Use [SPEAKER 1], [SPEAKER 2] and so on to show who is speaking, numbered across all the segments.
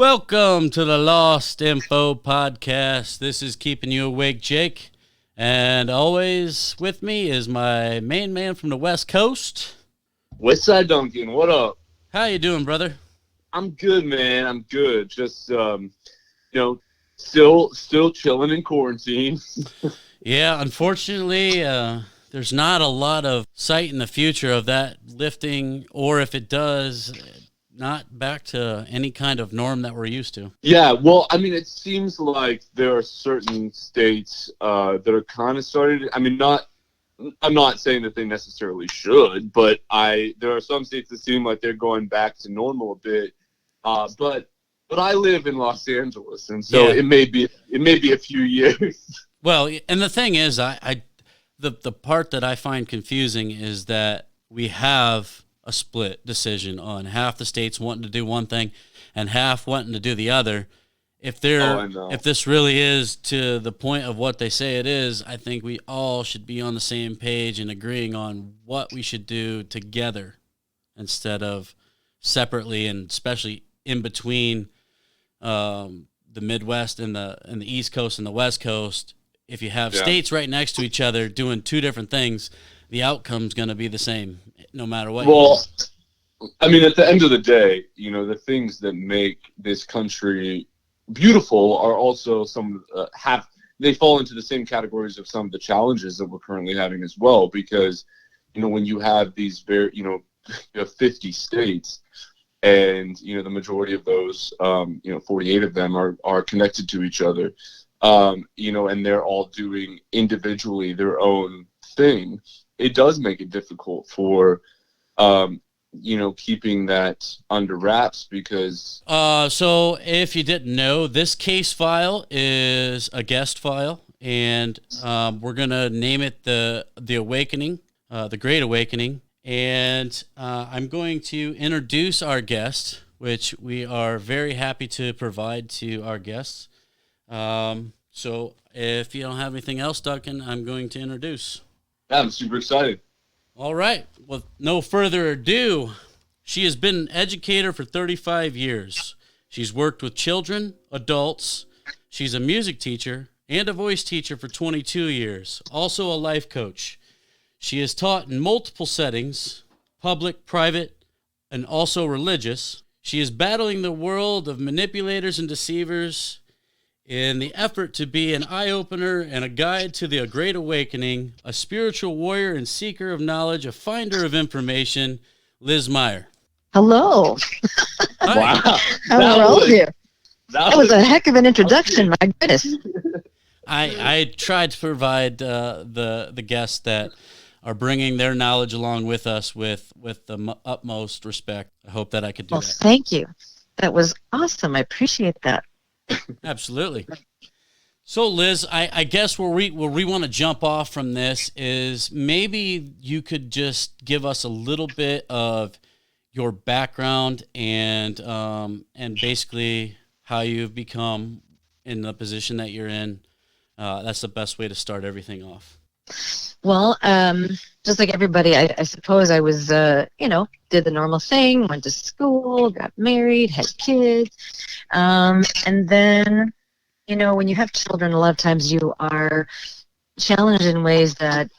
[SPEAKER 1] Welcome to the Lost Info Podcast. This is Keeping You Awake, Jake. And always with me is my main man from the West Coast.
[SPEAKER 2] Westside Duncan, what up?
[SPEAKER 1] How you doing, brother?
[SPEAKER 2] I'm good, man. I'm good. Just, still chilling in quarantine.
[SPEAKER 1] Yeah, unfortunately, there's not a lot of sight in the future of that lifting, or if it does, not back to any kind of norm that we're used to.
[SPEAKER 2] Yeah, well, I mean, it seems like there are certain states that are kind of starting to, I'm not saying that they necessarily should, but there are some states that seem like they're going back to normal a bit. But I live in Los Angeles, and so it may be a few years.
[SPEAKER 1] Well, and the thing is, the part that I find confusing is that we have a split decision on half the states wanting to do one thing and half wanting to do the other. If this really is to the point of what they say it is, I think we all should be on the same page and agreeing on what we should do together instead of separately, and especially in between the Midwest and the East Coast and the West Coast. If you have states right next to each other doing two different things, the outcome's going to be the same no matter what.
[SPEAKER 2] Well, I mean, at the end of the day, the things that make this country beautiful are also they fall into the same categories of some of the challenges that we're currently having as well, because when you have these very you have 50 states, and the majority of those 48 of them are connected to each other, and they're all doing individually their own thing. It does make it difficult for keeping that under wraps, because
[SPEAKER 1] so if you didn't know, this case file is a guest file, and we're gonna name it the Awakening, the Great Awakening, and I'm going to introduce our guest, which we are very happy to provide to our guests. So if you don't have anything else, Duncan, I'm going to introduce.
[SPEAKER 2] I'm super excited.
[SPEAKER 1] All right. With no further ado, she has been an educator for 35 years. She's worked with children, adults. She's a music teacher and a voice teacher for 22 years, also a life coach. She has taught in multiple settings, public, private, and also religious. She is battling the world of manipulators and deceivers in the effort to be an eye-opener and a guide to the Great Awakening, a spiritual warrior and seeker of knowledge, a finder of information, Liz Meyer.
[SPEAKER 3] Hello.
[SPEAKER 2] Wow.
[SPEAKER 3] How are you? That was a heck of an introduction, my goodness.
[SPEAKER 1] I tried to provide the guests that are bringing their knowledge along with us with the utmost respect. I hope that I could do that.
[SPEAKER 3] Thank you. That was awesome. I appreciate that.
[SPEAKER 1] Absolutely. So, Liz, I guess where we want to jump off from this is maybe you could just give us a little bit of your background and basically how you've become in the position that you're in. That's the best way to start everything off.
[SPEAKER 3] Well, just like everybody, I suppose I was, did the normal thing, went to school, got married, had kids. And then, when you have children, a lot of times you are challenged in ways that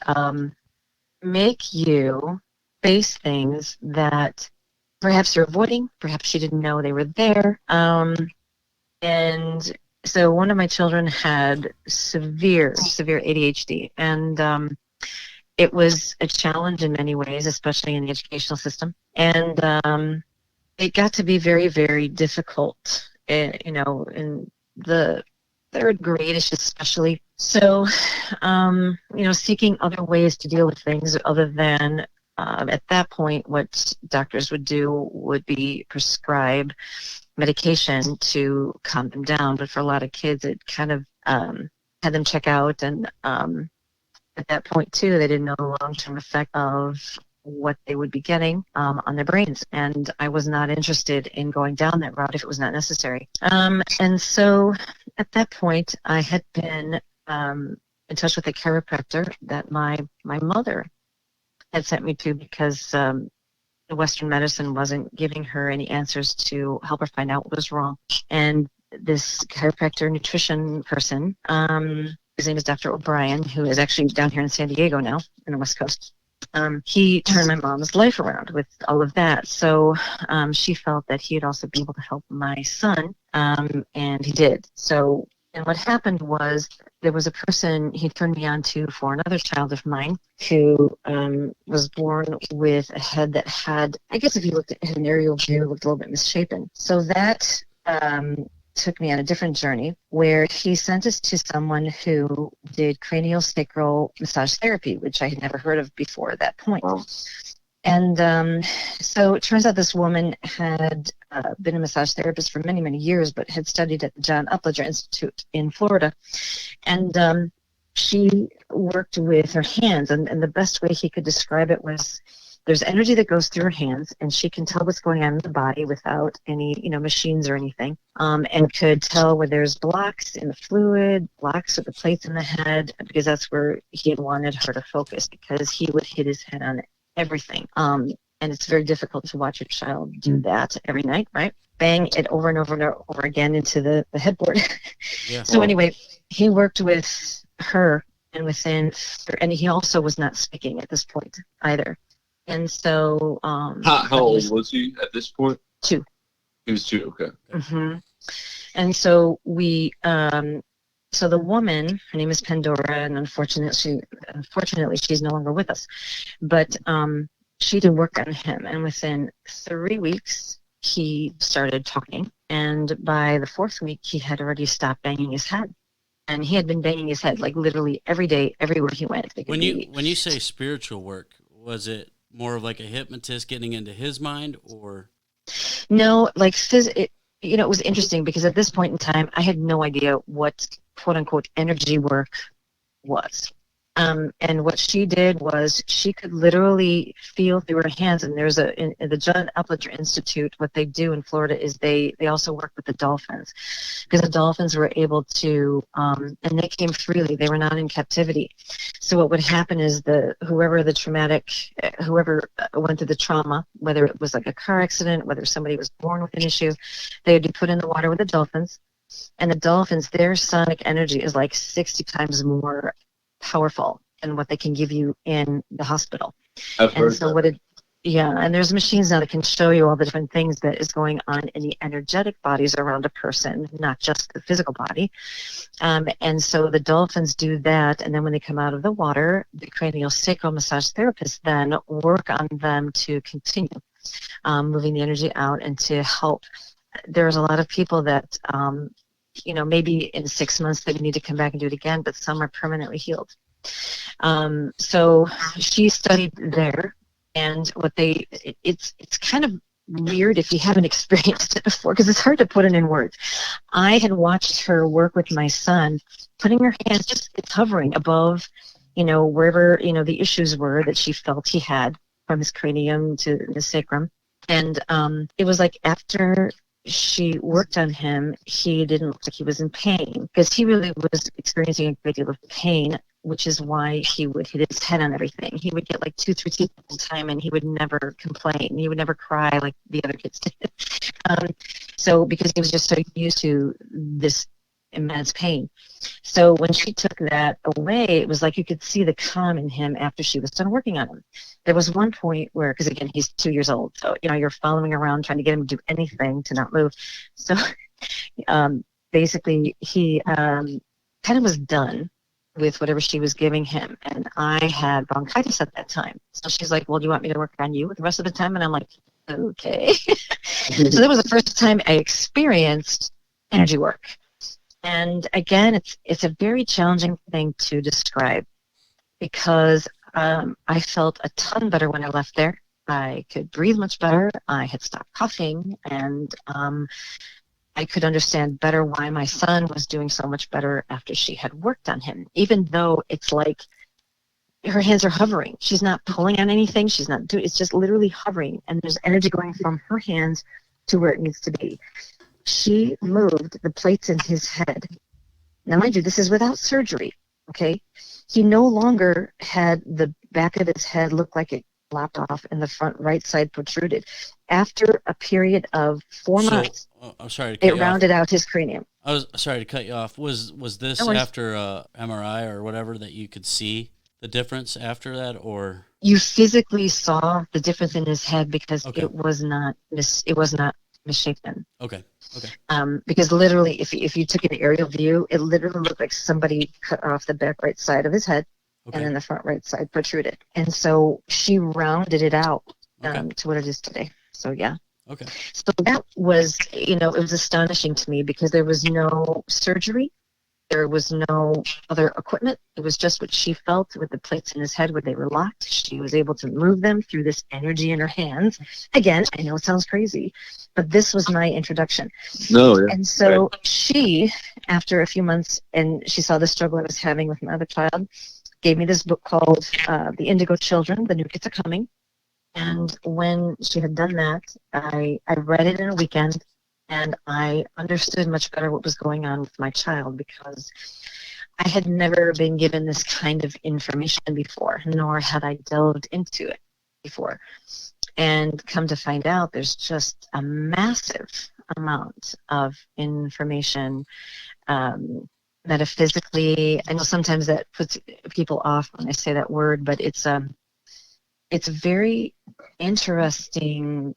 [SPEAKER 3] make you face things that perhaps you're avoiding, perhaps you didn't know they were there. And so one of my children had severe ADHD, and it was a challenge in many ways, especially in the educational system. And it got to be very, very difficult, in the third grade, especially. So, seeking other ways to deal with things other than, at that point, what doctors would do would be prescribe medication to calm them down. But for a lot of kids, it kind of had them check out. And at that point, too, they didn't know the long-term effect of what they would be getting on their brains. And I was not interested in going down that route if it was not necessary. And so at that point, I had been in touch with a chiropractor that my mother had sent me to, because the Western medicine wasn't giving her any answers to help her find out what was wrong. And this chiropractor nutrition person, his name is Dr. O'Brien, who is actually down here in San Diego now, in the West Coast. He turned my mom's life around with all of that. So she felt that he'd also be able to help my son, and he did. So, and what happened was there was a person he turned me on to for another child of mine who was born with a head that had, I guess if you looked at an aerial view, it looked a little bit misshapen. So that took me on a different journey where he sent us to someone who did craniosacral massage therapy, which I had never heard of before at that point. Wow. And so it turns out this woman had been a massage therapist for many, many years, but had studied at the John Upledger Institute in Florida. And she worked with her hands, and the best way he could describe it was there's energy that goes through her hands, and she can tell what's going on in the body without any, machines or anything, and could tell where there's blocks in the fluid, blocks with the plates in the head, because that's where he had wanted her to focus, because he would hit his head on everything. And it's very difficult to watch your child do that every night, right? Bang it over and over and over again into the headboard. Yeah. So anyway, he worked with her, and and he also was not speaking at this point either. And so,
[SPEAKER 2] how old was he at this point?
[SPEAKER 3] 2.
[SPEAKER 2] He was 2. Okay.
[SPEAKER 3] Mm-hmm. And so so the woman, her name is Pandora, and unfortunately, she's no longer with us. But she did work on him, and within 3 weeks, he started talking. And by the 4th week, he had already stopped banging his head. And he had been banging his head like literally every day, everywhere he went.
[SPEAKER 1] When you say spiritual work, was it more of like a hypnotist getting into his mind, or?
[SPEAKER 3] No, like it was interesting because at this point in time, I had no idea what quote unquote energy work was. And what she did was she could literally feel through her hands. And there's in the John Upledger Institute, what they do in Florida is they also work with the dolphins, because the dolphins were able to, and they came freely. They were not in captivity. So what would happen is whoever went through the trauma, whether it was like a car accident, whether somebody was born with an issue, they would be put in the water with the dolphins. And the dolphins, their sonic energy is like 60 times more powerful than what they can give you in the hospital.
[SPEAKER 2] I've heard that.
[SPEAKER 3] And there's machines now that can show you all the different things that is going on in the energetic bodies around a person, not just the physical body. And so the dolphins do that, and then when they come out of the water, the craniosacral massage therapists then work on them to continue moving the energy out and to help. There's a lot of people that maybe in 6 months they need to come back and do it again, but some are permanently healed. So she studied there, and it's kind of weird if you haven't experienced it before, because it's hard to put it in words. I had watched her work with my son, putting her hands it's hovering above, wherever, the issues were that she felt he had, from his cranium to the sacrum. And it was like after she worked on him, he didn't look like he was in pain, because he really was experiencing a great deal of pain, which is why he would hit his head on everything. He would get like 2-3 teeth at a time, and he would never complain. He would never cry like the other kids did. So because he was just so used to this immense pain. So when she took that away, it was like you could see the calm in him after she was done working on him. There was one point where, because again, he's 2 years old, so you're following around trying to get him to do anything to not move. So basically he kind of was done with whatever she was giving him, and I had bronchitis at that time. So she's like, well, do you want me to work on you the rest of the time? And I'm like, okay. So that was the first time I experienced energy work. And again, it's a very challenging thing to describe, because I felt a ton better when I left there. I could breathe much better. I had stopped coughing, and I could understand better why my son was doing so much better after she had worked on him, even though it's like her hands are hovering. She's not pulling on anything. She's not doing, it's just literally hovering, and there's energy going from her hands to where it needs to be. She moved the plates in his head. Now, mind you, this is without surgery, okay? He no longer had the back of his head look like it lopped off and the front right side protruded. After a period of 4 months,
[SPEAKER 1] I'm sorry to cut
[SPEAKER 3] it
[SPEAKER 1] you off.
[SPEAKER 3] rounded out his cranium.
[SPEAKER 1] I was sorry to cut you off. Was this
[SPEAKER 3] No worries.
[SPEAKER 1] after MRI or whatever that you could see the difference after that, or
[SPEAKER 3] You physically saw the difference in his head because
[SPEAKER 1] Okay.
[SPEAKER 3] it was not misshapen.
[SPEAKER 1] okay.
[SPEAKER 3] Because literally, if you took an aerial view, it literally looked like somebody cut off the back right side of his head,
[SPEAKER 1] Okay.
[SPEAKER 3] and then the front right side protruded. And so she rounded it out
[SPEAKER 1] Okay.
[SPEAKER 3] to what it is today. So yeah.
[SPEAKER 1] Okay.
[SPEAKER 3] So that was, it was astonishing to me because there was no surgery. There was no other equipment. It was just what she felt with the plates in his head where they were locked. She was able to move them through this energy in her hands. Again, I know it sounds crazy, but this was my introduction.
[SPEAKER 2] No, yeah.
[SPEAKER 3] And so she, after a few months, and she saw the struggle I was having with my other child, gave me this book called The Indigo Children, The New Kids Are Coming. And when she had done that, I read it in a weekend, and I understood much better what was going on with my child because I had never been given this kind of information before, nor had I delved into it before. And come to find out, there's just a massive amount of information metaphysically. I know sometimes that puts people off when I say that word, but it's a very interesting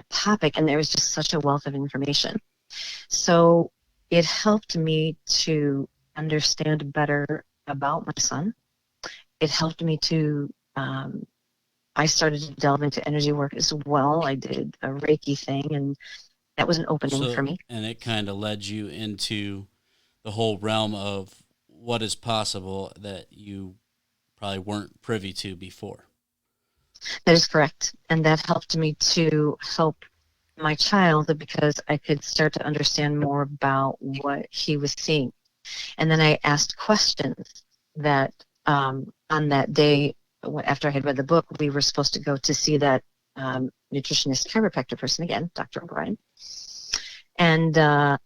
[SPEAKER 3] topic, and there was just such a wealth of information. So it helped me to understand better about my son. It helped me to, I started to delve into energy work as well. I did a Reiki thing, and that was an opening for me.
[SPEAKER 1] And it kind of led you into the whole realm of what is possible that you probably weren't privy to before.
[SPEAKER 3] That is correct. And that helped me to help my child because I could start to understand more about what he was seeing. And then I asked questions that on that day, after I had read the book, we were supposed to go to see that nutritionist chiropractor person again, Dr. O'Brien. And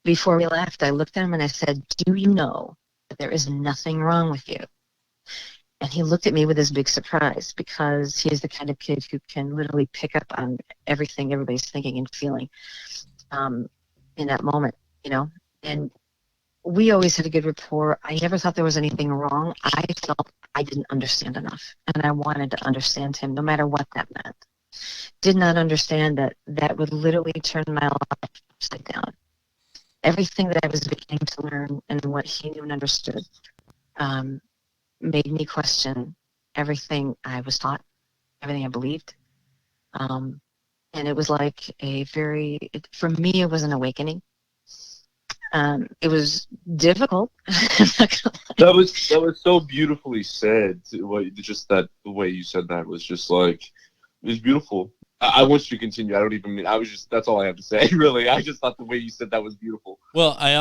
[SPEAKER 3] before we left, I looked at him and I said, "Do you know that there is nothing wrong with you?" And he looked at me with this big surprise because he's the kind of kid who can literally pick up on everything everybody's thinking and feeling in that moment, And we always had a good rapport. I never thought there was anything wrong. I felt I didn't understand enough, and I wanted to understand him no matter what that meant. Did not understand that would literally turn my life upside down. Everything that I was beginning to learn and what he knew and understood made me question everything I was taught, everything I believed. And it was like for me, it was an awakening. It was difficult.
[SPEAKER 2] That was so beautifully said. Just that the way you said that was just like, it was beautiful. I want you to continue. I don't even mean, that's all I have to say, really. I just thought the way you said that was beautiful.
[SPEAKER 1] Well, I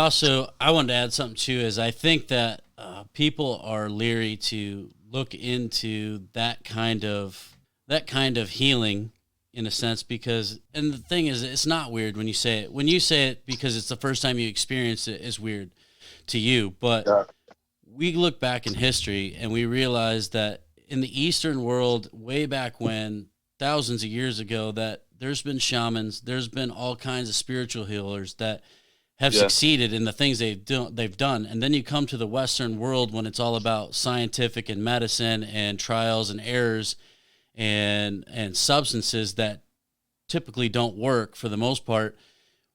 [SPEAKER 1] wanted to add something too, is I think that people are leery to look into that kind of healing in a sense because, and the thing is, it's not weird when you say it. When you say it because it's the first time you experience it, is weird to you. But we look back in history and we realize that in the Eastern world, way back when, thousands of years ago, that there's been shamans, there's been all kinds of spiritual healers that have succeeded in the things they've done. And then you come to the Western world when it's all about scientific and medicine and trials and errors and substances that typically don't work for the most part.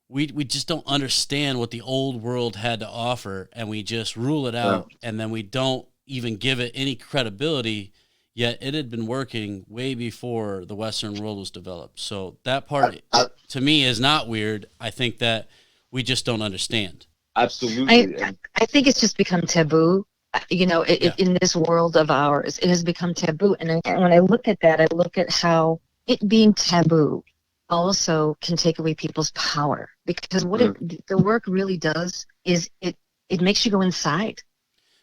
[SPEAKER 1] We just don't understand what the old world had to offer, and we just rule it out, and then we don't even give it any credibility. Yet it had been working way before the Western world was developed. So that part, to me, is not weird. I think that we just don't understand.
[SPEAKER 2] Absolutely.
[SPEAKER 3] I think it's just become taboo. In this world of ours, it has become taboo. And when I look at that, I look at how it being taboo also can take away people's power. Because what the work really does is it makes you go inside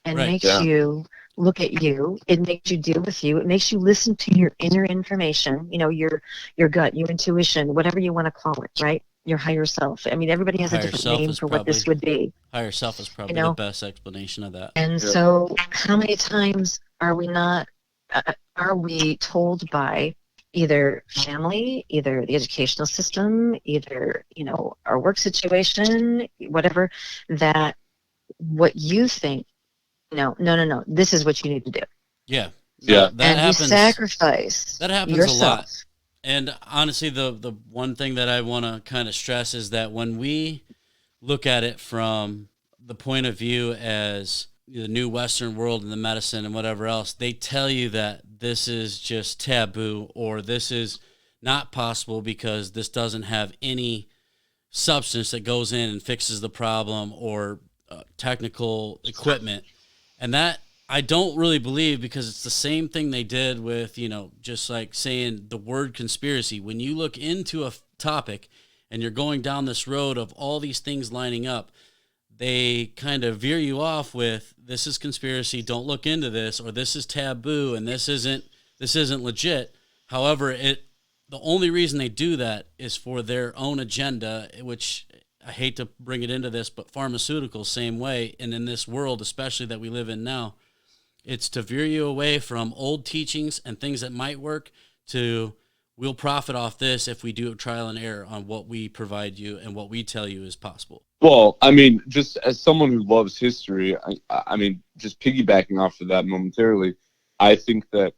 [SPEAKER 3] and makes you look at you. It makes you deal with you. It makes you listen to your inner information, your gut, your intuition, whatever you want to call it, right? Your higher self. I mean, everybody has a different name for what this would be.
[SPEAKER 1] Higher self is probably the best explanation of that.
[SPEAKER 3] And so how many times are we not, are we told by either family, either the educational system, either, our work situation, whatever, that what you think, no, this is what you need to do.
[SPEAKER 1] Yeah.
[SPEAKER 2] Yeah.
[SPEAKER 1] That
[SPEAKER 3] And
[SPEAKER 1] happens.
[SPEAKER 3] you sacrifice
[SPEAKER 1] That happens
[SPEAKER 3] yourself.
[SPEAKER 1] a lot. And honestly, the one thing that I want to kind of stress is that when we look at it from the point of view as the new Western world and the medicine and whatever else, they tell you that this is just taboo or this is not possible because this doesn't have any substance that goes in and fixes the problem or technical equipment. And that I don't really believe, because it's the same thing they did with, just like saying the word conspiracy. When you look into a topic and you're going down this road of all these things lining up, they kind of veer you off with, this is conspiracy, don't look into this, or this is taboo and this isn't legit. However, the only reason they do that is for their own agenda, which I hate to bring it into this, but pharmaceuticals, same way. And in this world, especially that we live in now, it's to veer you away from old teachings and things that might work to, we'll profit off this if we do a trial and error on what we provide you and what we tell you is possible.
[SPEAKER 2] Well, I mean, just as someone who loves history, I mean, just piggybacking off of that momentarily, I think that,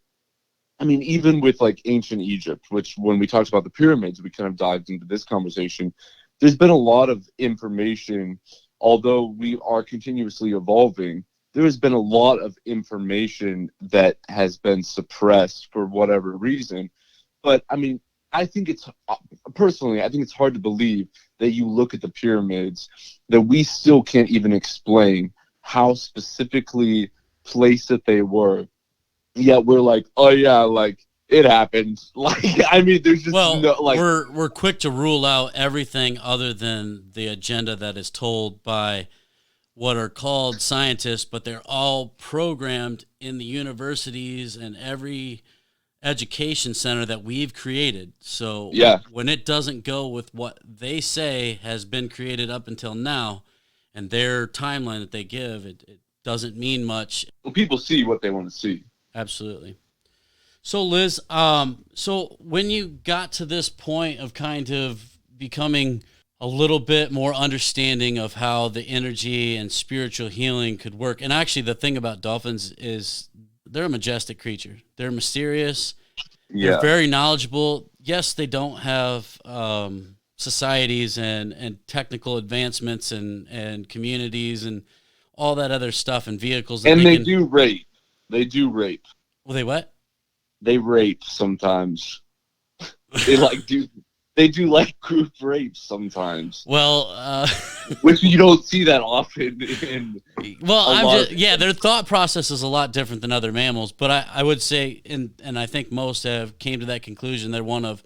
[SPEAKER 2] I mean, even with like ancient Egypt, which when we talked about the pyramids, we kind of dived into this conversation, there's been a lot of information, although we are continuously evolving, there has been a lot of information that has been suppressed for whatever reason. But I mean, I think it's hard to believe that you look at the pyramids that we still can't even explain how specifically placed that they were. Yet we're like, oh yeah, like it happened. Like, I mean, there's just
[SPEAKER 1] we're quick to rule out everything other than the agenda that is told by what are called scientists, but they're all programmed in the universities and every education center that we've created. So
[SPEAKER 2] yeah,
[SPEAKER 1] when it doesn't go with what they say has been created up until now and their timeline that they give, it doesn't mean much.
[SPEAKER 2] Well, people see what they want to see.
[SPEAKER 1] Absolutely. So Liz, so when you got to this point of kind of becoming a little bit more understanding of how the energy and spiritual healing could work. And actually the thing about dolphins is they're a majestic creature. They're mysterious.
[SPEAKER 2] Yeah.
[SPEAKER 1] They're very knowledgeable. Yes, they don't have societies and technical advancements and communities and all that other stuff and vehicles.
[SPEAKER 2] And they do rape. They do rape.
[SPEAKER 1] Well, they what?
[SPEAKER 2] They rape sometimes. They do like group rapes sometimes.
[SPEAKER 1] Well,
[SPEAKER 2] which you don't see that often
[SPEAKER 1] their thought process is a lot different than other mammals, but I would say, and I think most have came to that conclusion, they're one of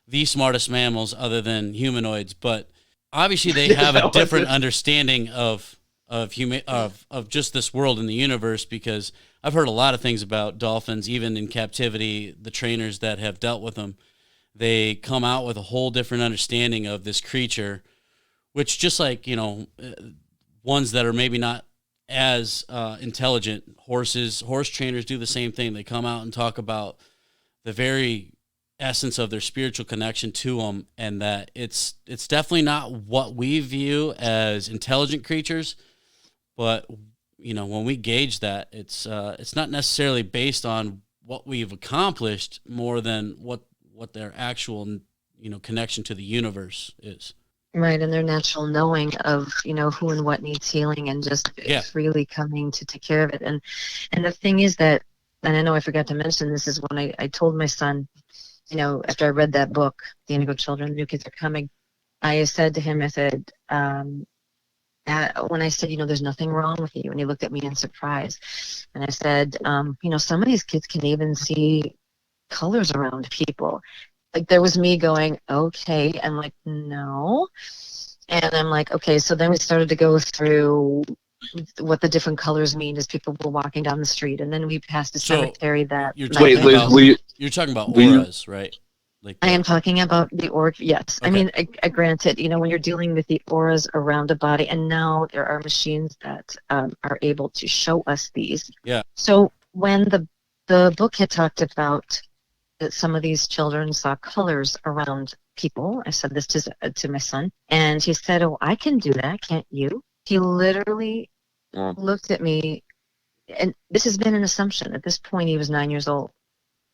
[SPEAKER 1] the smartest mammals other than humanoids, but obviously they have a different understanding of just this world and the universe, because I've heard a lot of things about dolphins, even in captivity, the trainers that have dealt with them. They come out with a whole different understanding of this creature, which just like, ones that are maybe not as intelligent, horse trainers do the same thing. They come out and talk about the very essence of their spiritual connection to them, and that it's definitely not what we view as intelligent creatures, but when we gauge that, it's not necessarily based on what we've accomplished more than what their actual, connection to the universe is.
[SPEAKER 3] Right, and their natural knowing of, who and what needs healing, and just freely coming to take care of it. And the thing is that, and I know I forgot to mention this, is when I told my son, after I read that book, The Indigo Children, New Kids Are Coming, I said to him, when I said, there's nothing wrong with you, and he looked at me in surprise, and I said, some of these kids can even see colors around people. Like, there was me going, okay, and like, no. And I'm like, okay. So then we started to go through what the different colors mean as people were walking down the street, and then we passed a cemetery that
[SPEAKER 1] you're talking about auras, right? Like
[SPEAKER 3] I am talking about the aura. Yes. Okay. I mean, I granted, when you're dealing with the auras around a body, and now there are machines that are able to show us these.
[SPEAKER 1] Yeah.
[SPEAKER 3] So when the the book had talked about that some of these children saw colors around people. I said this to my son, and he said, "Oh, I can do that, can't you?" He literally looked at me, and this has been an assumption. At this point, he was 9 years old.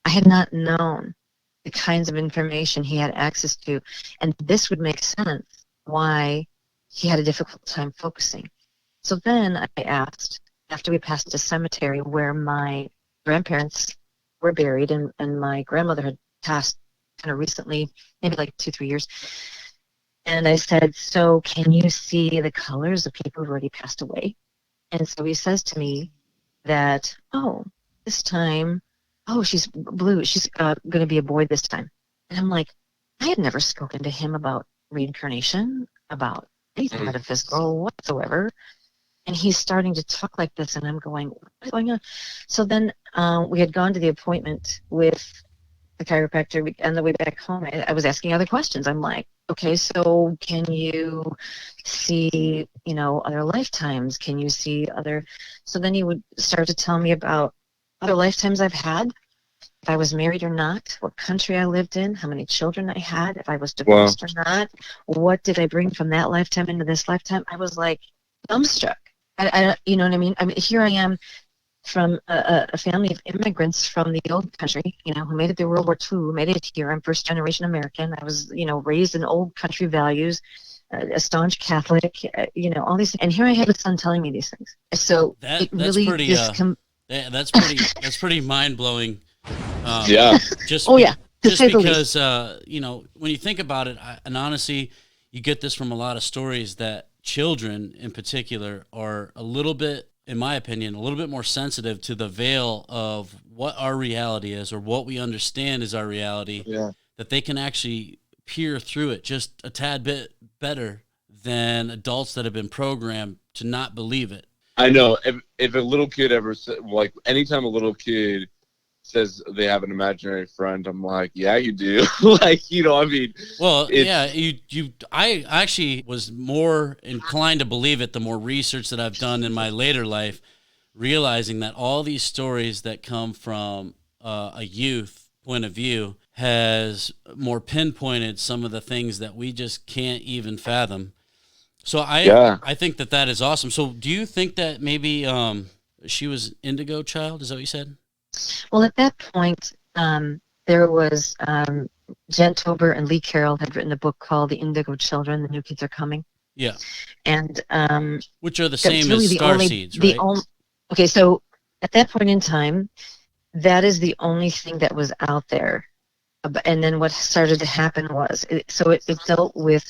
[SPEAKER 3] I had not known the kinds of information he had access to, and this would make sense why he had a difficult time focusing. So then I asked, after we passed a cemetery where my grandparents were buried, and my grandmother had passed kind of recently, maybe like 2-3 years. And I said, "So can you see the colors of people who've already passed away?" And so he says to me that, "Oh, this time, oh, she's blue. She's going to be a boy this time." And I'm like, I had never spoken to him about reincarnation, about anything metaphysical whatsoever. And he's starting to talk like this, and I'm going, "What's going on?" So then we had gone to the appointment with the chiropractor. On the way back home, I was asking other questions. I'm like, "Okay, so can you see, other lifetimes? Can you see other?" So then he would start to tell me about other lifetimes I've had, if I was married or not, what country I lived in, how many children I had, if I was divorced or not, what did I bring from that lifetime into this lifetime. I was like dumbstruck. I you know what I mean? I mean, here I am from a family of immigrants from the old country, who made it through World War II, who made it here. I'm first generation American. I was, raised in old country values, a staunch Catholic, all these. And here I have a son telling me these things. So
[SPEAKER 1] that's
[SPEAKER 3] really
[SPEAKER 1] pretty. That's pretty mind blowing.
[SPEAKER 2] Yeah.
[SPEAKER 1] Just
[SPEAKER 3] just
[SPEAKER 1] because when you think about it, and honestly, you get this from a lot of stories that children in particular are a little bit, in my opinion, a little bit more sensitive to the veil of what our reality is, or what we understand is our reality, that they can actually peer through it just a tad bit better than adults that have been programmed to not believe it.
[SPEAKER 2] I know. If a little kid ever said, like, anytime a little kid says they have an imaginary friend, I'm like, yeah, you do. Like, I mean.
[SPEAKER 1] Well, yeah, I actually was more inclined to believe it the more research that I've done in my later life, realizing that all these stories that come from a youth point of view has more pinpointed some of the things that we just can't even fathom. So I think that is awesome. So do you think that maybe she was indigo child? Is that what you said?
[SPEAKER 3] Well, at that point, there was Jen Tober and Lee Carroll had written a book called The Indigo Children, The New Kids Are Coming.
[SPEAKER 1] Yeah.
[SPEAKER 3] And
[SPEAKER 1] which are the same really as star seeds, right?
[SPEAKER 3] Okay, so at that point in time, that is the only thing that was out there. And then what started to happen was, it dealt with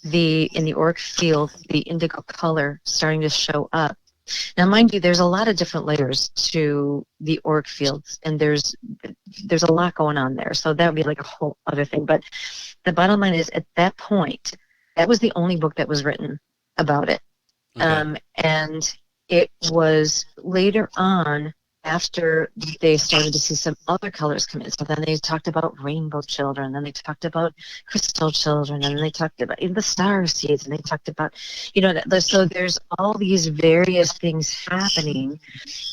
[SPEAKER 3] in the auric field, the indigo color starting to show up. Now, mind you, there's a lot of different layers to the auric fields, and there's a lot going on there. So that would be like a whole other thing. But the bottom line is, at that point, that was the only book that was written about it. Okay. And it was later on, after they started to see some other colors come in. So then they talked about rainbow children, then they talked about crystal children, and then they talked about the star seeds, and they talked about, so there's all these various things happening,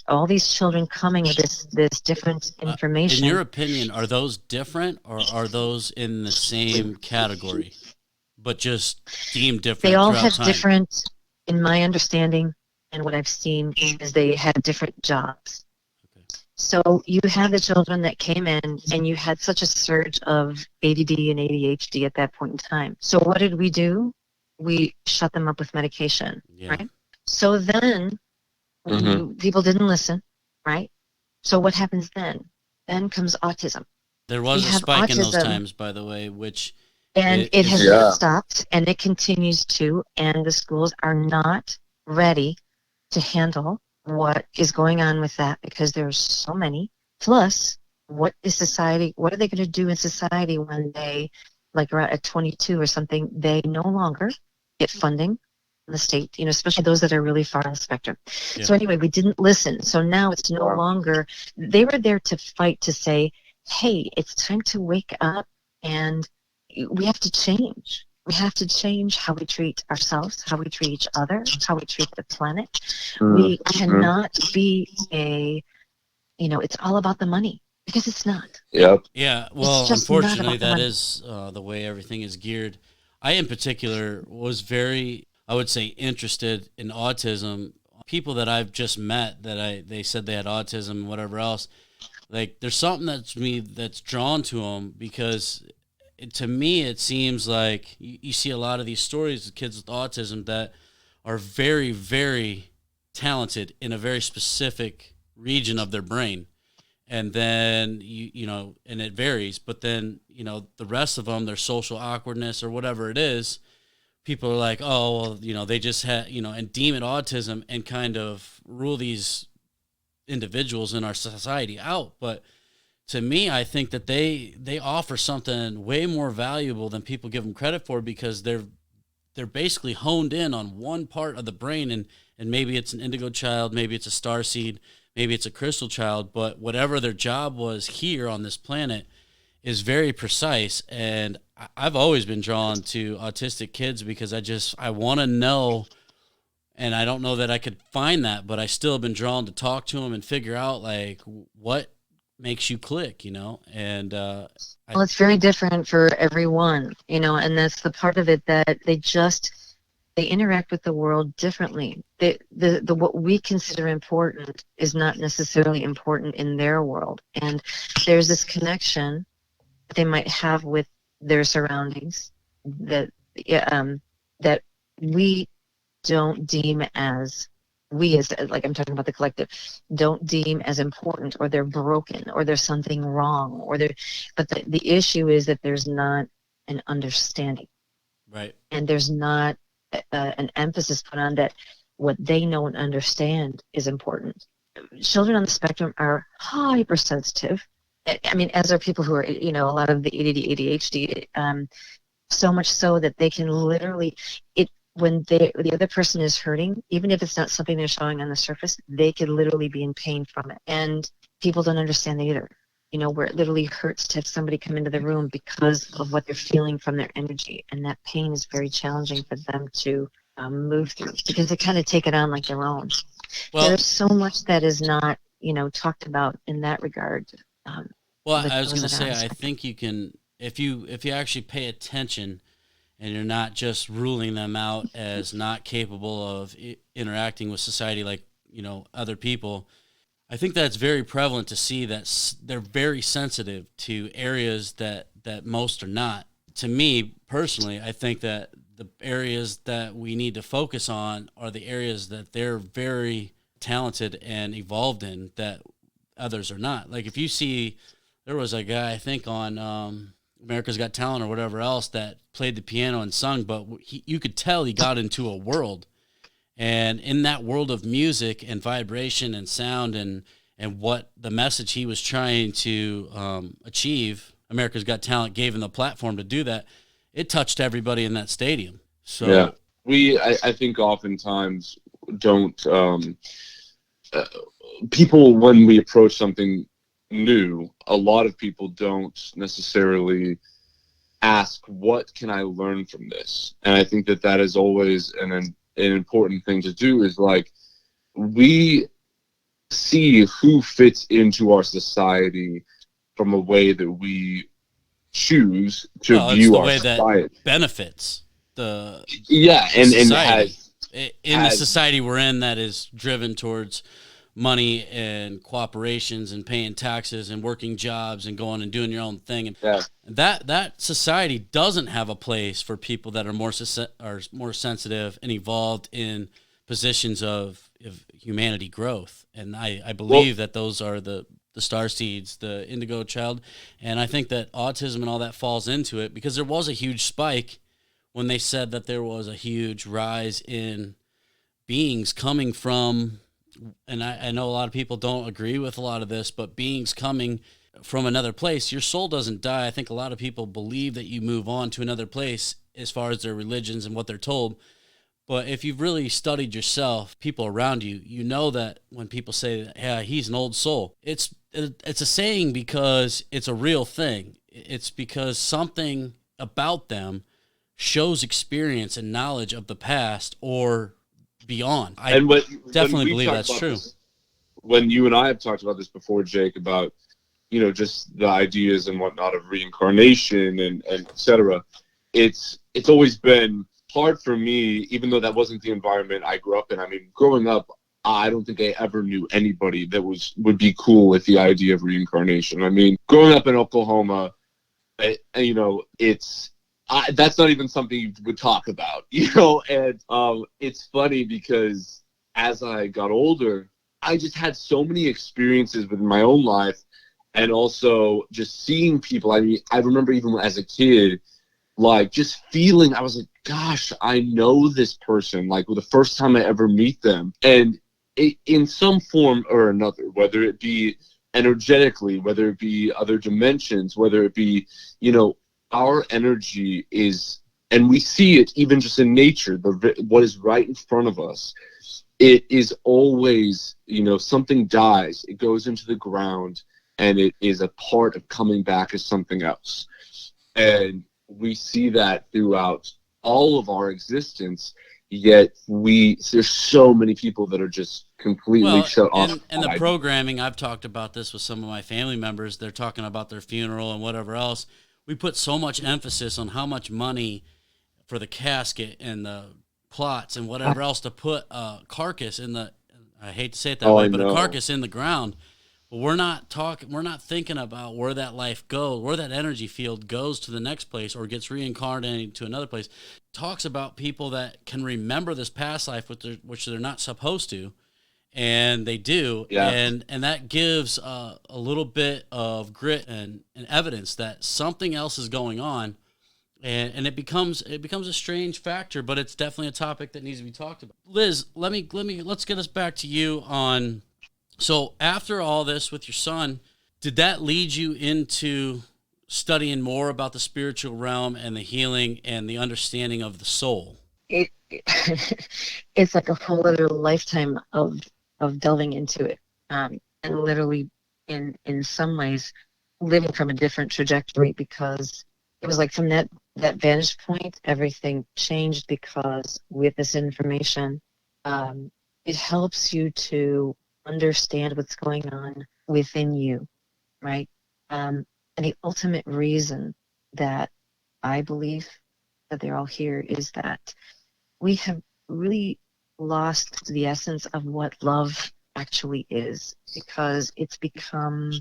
[SPEAKER 3] all these children coming with this different information.
[SPEAKER 1] In your opinion, are those different, or are those in the same category, but just deemed different?
[SPEAKER 3] They all have different, in my understanding, and what I've seen is they have different jobs. So you had the children that came in, and you had such a surge of ADD and ADHD at that point in time. So what did we do? We shut them up with medication, right? So then people didn't listen, right? So what happens then? Then comes autism.
[SPEAKER 1] There was a spike in those times, by the way, which...
[SPEAKER 3] And it has not stopped, and it continues to, and the schools are not ready to handle what is going on with that, because there's so many. Plus, what are they going to do in society when they, like around at 22 or something, they no longer get funding from the state, especially those that are really far on the spectrum. Yeah. So anyway, we didn't listen. So now it's no longer, they were there to fight, to say, hey, it's time to wake up, and we have to change. We have to change how we treat ourselves, how we treat each other, how we treat the planet. We cannot be a it's all about the money, because it's not.
[SPEAKER 2] Yep.
[SPEAKER 1] Yeah, well,
[SPEAKER 3] just not
[SPEAKER 1] unfortunately,
[SPEAKER 3] about the
[SPEAKER 1] that
[SPEAKER 3] money.
[SPEAKER 1] is the way everything is geared. I, in particular, was very, I would say, interested in autism. People that I've just met they said they had autism and whatever else, like there's something that's drawn to them, because to me it seems like you see a lot of these stories of kids with autism that are very, very talented in a very specific region of their brain, and then and it varies, but then the rest of them, their social awkwardness or whatever it is, people are like, oh well, they just had, and deem it autism and kind of rule these individuals in our society out. But to me, I think that they offer something way more valuable than people give them credit for, because they're basically honed in on one part of the brain, and maybe it's an indigo child, maybe it's a star seed, maybe it's a crystal child, but whatever their job was here on this planet is very precise. And I've always been drawn to autistic kids because I want to know, and I don't know that I could find that, but I still have been drawn to talk to them and figure out like what makes you click, and
[SPEAKER 3] Well, it's very different for everyone, and that's the part of it, that they interact with the world differently. The what we consider important is not necessarily important in their world, and there's this connection that they might have with their surroundings that that we don't deem as, we as, like, I'm talking about the collective, don't deem as important, or they're broken, or there's something wrong, but the issue is that there's not an understanding,
[SPEAKER 1] right,
[SPEAKER 3] and there's not an emphasis put on that what they know and understand is important. Children on the spectrum are hypersensitive. I mean, as are people who are, a lot of the ADD, ADHD, so much so that they can literally, when the other person is hurting, even if it's not something they're showing on the surface, they could literally be in pain from it. And people don't understand that either. Where it literally hurts to have somebody come into the room because of what they're feeling from their energy. And that pain is very challenging for them to move through, because they kind of take it on like their own.
[SPEAKER 1] well,
[SPEAKER 3] There's so much that is not, talked about in that regard.
[SPEAKER 1] well, I was going to say, I think you can, if you actually pay attention, and you're not just ruling them out as not capable of interacting with society like, other people. I think that's very prevalent to see that they're very sensitive to areas that most are not. To me, personally, I think that the areas that we need to focus on are the areas that they're very talented and evolved in that others are not. Like if you see, there was a guy, I think on America's Got Talent or whatever else, that played the piano and sung, but you could tell he got into a world. And in that world of music and vibration and sound and what the message he was trying to achieve, America's Got Talent gave him the platform to do that. It touched everybody in that stadium. So
[SPEAKER 2] yeah, I think oftentimes don't people, when we approach something new, a lot of people don't necessarily ask, what can I learn from this? And I think that is always an important thing to do, is like, we see who fits into our society from a way that we choose to view our society.
[SPEAKER 1] That benefits the
[SPEAKER 2] and
[SPEAKER 1] society.
[SPEAKER 2] And
[SPEAKER 1] the society we're in, that is driven towards money and cooperations and paying taxes and working jobs and going and doing your own thing. And that society doesn't have a place for people that are more sensitive and evolved in positions of humanity growth. And I believe that those are the star seeds, the indigo child. And I think that autism and all that falls into it, because there was a huge spike when they said that there was a huge rise in beings coming from, and I know a lot of people don't agree with a lot of this, but beings coming from another place. Your soul doesn't die. I think a lot of people believe that you move on to another place as far as their religions and what they're told. But if you've really studied yourself, people around you, you know that when people say that, yeah, he's an old soul, it's a saying because it's a real thing. It's because something about them shows experience and knowledge of the past or beyond. I definitely believe that's true.
[SPEAKER 2] when you and I have talked about this before, Jake, about, just the ideas and whatnot of reincarnation and et cetera, it's always been hard for me, even though that wasn't the environment I grew up in. I mean, growing up, I don't think I ever knew anybody that would be cool with the idea of reincarnation. I mean, growing up in Oklahoma, that's not even something you would talk about, and it's funny because as I got older, I just had so many experiences within my own life, and also just seeing people. I mean, I remember even as a kid, like just feeling, I was like, gosh, I know this person, like the first time I ever meet them. And in some form or another, whether it be energetically, whether it be other dimensions, whether it be, our energy is, and we see it even just in nature, what is right in front of us. It is always, something dies, it goes into the ground, and it is a part of coming back as something else. And we see that throughout all of our existence, yet there's so many people that are just completely shut off.
[SPEAKER 1] And the programming, I've talked about this with some of my family members. They're talking about their funeral and whatever else. We put so much emphasis on how much money for the casket and the plots and whatever else to put a carcass in the, I hate to say it that way, but a carcass in the ground. But we're not thinking about where that life goes, where that energy field goes to the next place or gets reincarnated to another place. Talks about people that can remember this past life, which they're not supposed to, and they do. Yeah. And that gives a little bit of grit and evidence that something else is going on. And it becomes a strange factor, but it's definitely a topic that needs to be talked about. Liz, let's get us back to you on. So after all this with your son, did that lead you into studying more about the spiritual realm and the healing and the understanding of the soul?
[SPEAKER 3] It's like a whole other lifetime of delving into it, and literally in some ways living from a different trajectory, because it was like from that vantage point, everything changed, because with this information, it helps you to understand what's going on within you, right? And the ultimate reason that I believe that they're all here is that we have really lost the essence of what love actually is, because it's become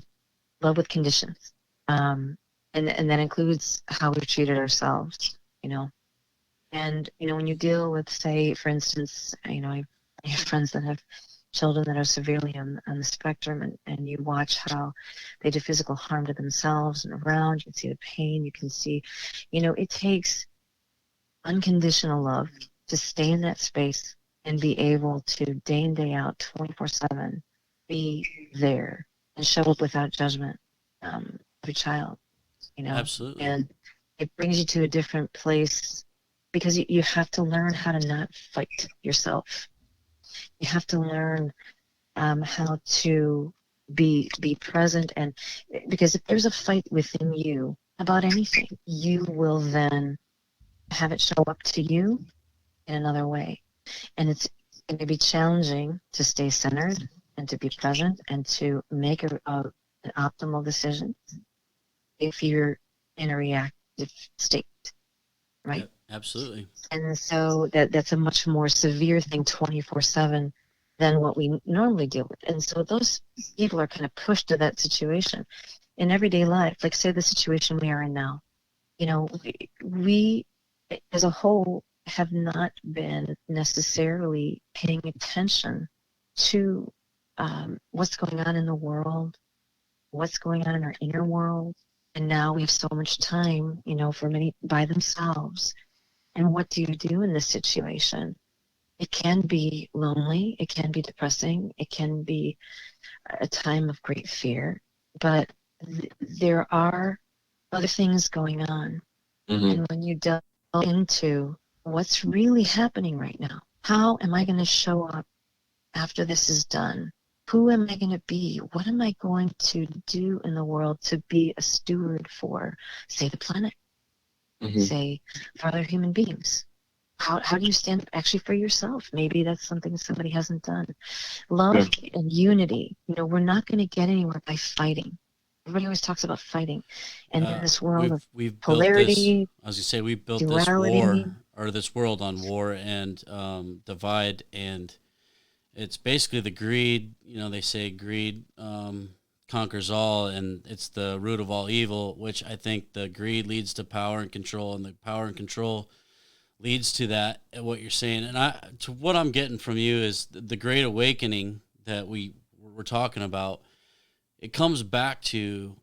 [SPEAKER 3] love with conditions. And that includes how we've treated ourselves, And, when you deal with, say, for instance, I have friends that have children that are severely on the spectrum, and you watch how they do physical harm to themselves and around. You can see the pain. You can see, it takes unconditional love to stay in that space and be able to day in, day out, 24/7, be there and show up without judgment of your child,
[SPEAKER 1] Absolutely.
[SPEAKER 3] And it brings you to a different place, because you have to learn how to not fight yourself. You have to learn how to be present, and because if there's a fight within you about anything, you will then have it show up to you in another way. And it's going to be challenging to stay centered and to be present and to make an optimal decision if you're in a reactive state, right?
[SPEAKER 1] Yeah, absolutely.
[SPEAKER 3] And so that's a much more severe thing 24/7 than what we normally deal with. And so those people are kind of pushed to that situation in everyday life. Like, say, the situation we are in now. We as a whole have not been necessarily paying attention to what's going on in the world, what's going on in our inner world. And now we have so much time, for many by themselves. And what do you do in this situation? It can be lonely. It can be depressing. It can be a time of great fear. But there are other things going on. Mm-hmm. And when you delve into what's really happening right now, how am I going to show up after this is done? Who am I going to be? What am I going to do in the world to be a steward for, say, the planet, say, for other human beings? how do you stand up actually for yourself? Maybe that's something somebody hasn't done. Love
[SPEAKER 2] Yeah.
[SPEAKER 3] and unity. We're not going to get anywhere by fighting. Everybody always talks about fighting, and in this world of
[SPEAKER 1] We've built this.
[SPEAKER 3] polarity,
[SPEAKER 1] As you say, we built this
[SPEAKER 3] duality.
[SPEAKER 1] war, or this world on war and divide, and it's basically the greed. They say greed conquers all, and it's the root of all evil. Which I think the greed leads to power and control, and the power and control leads to that. What you're saying, and to what I'm getting from you is the great awakening that we're talking about. It comes back to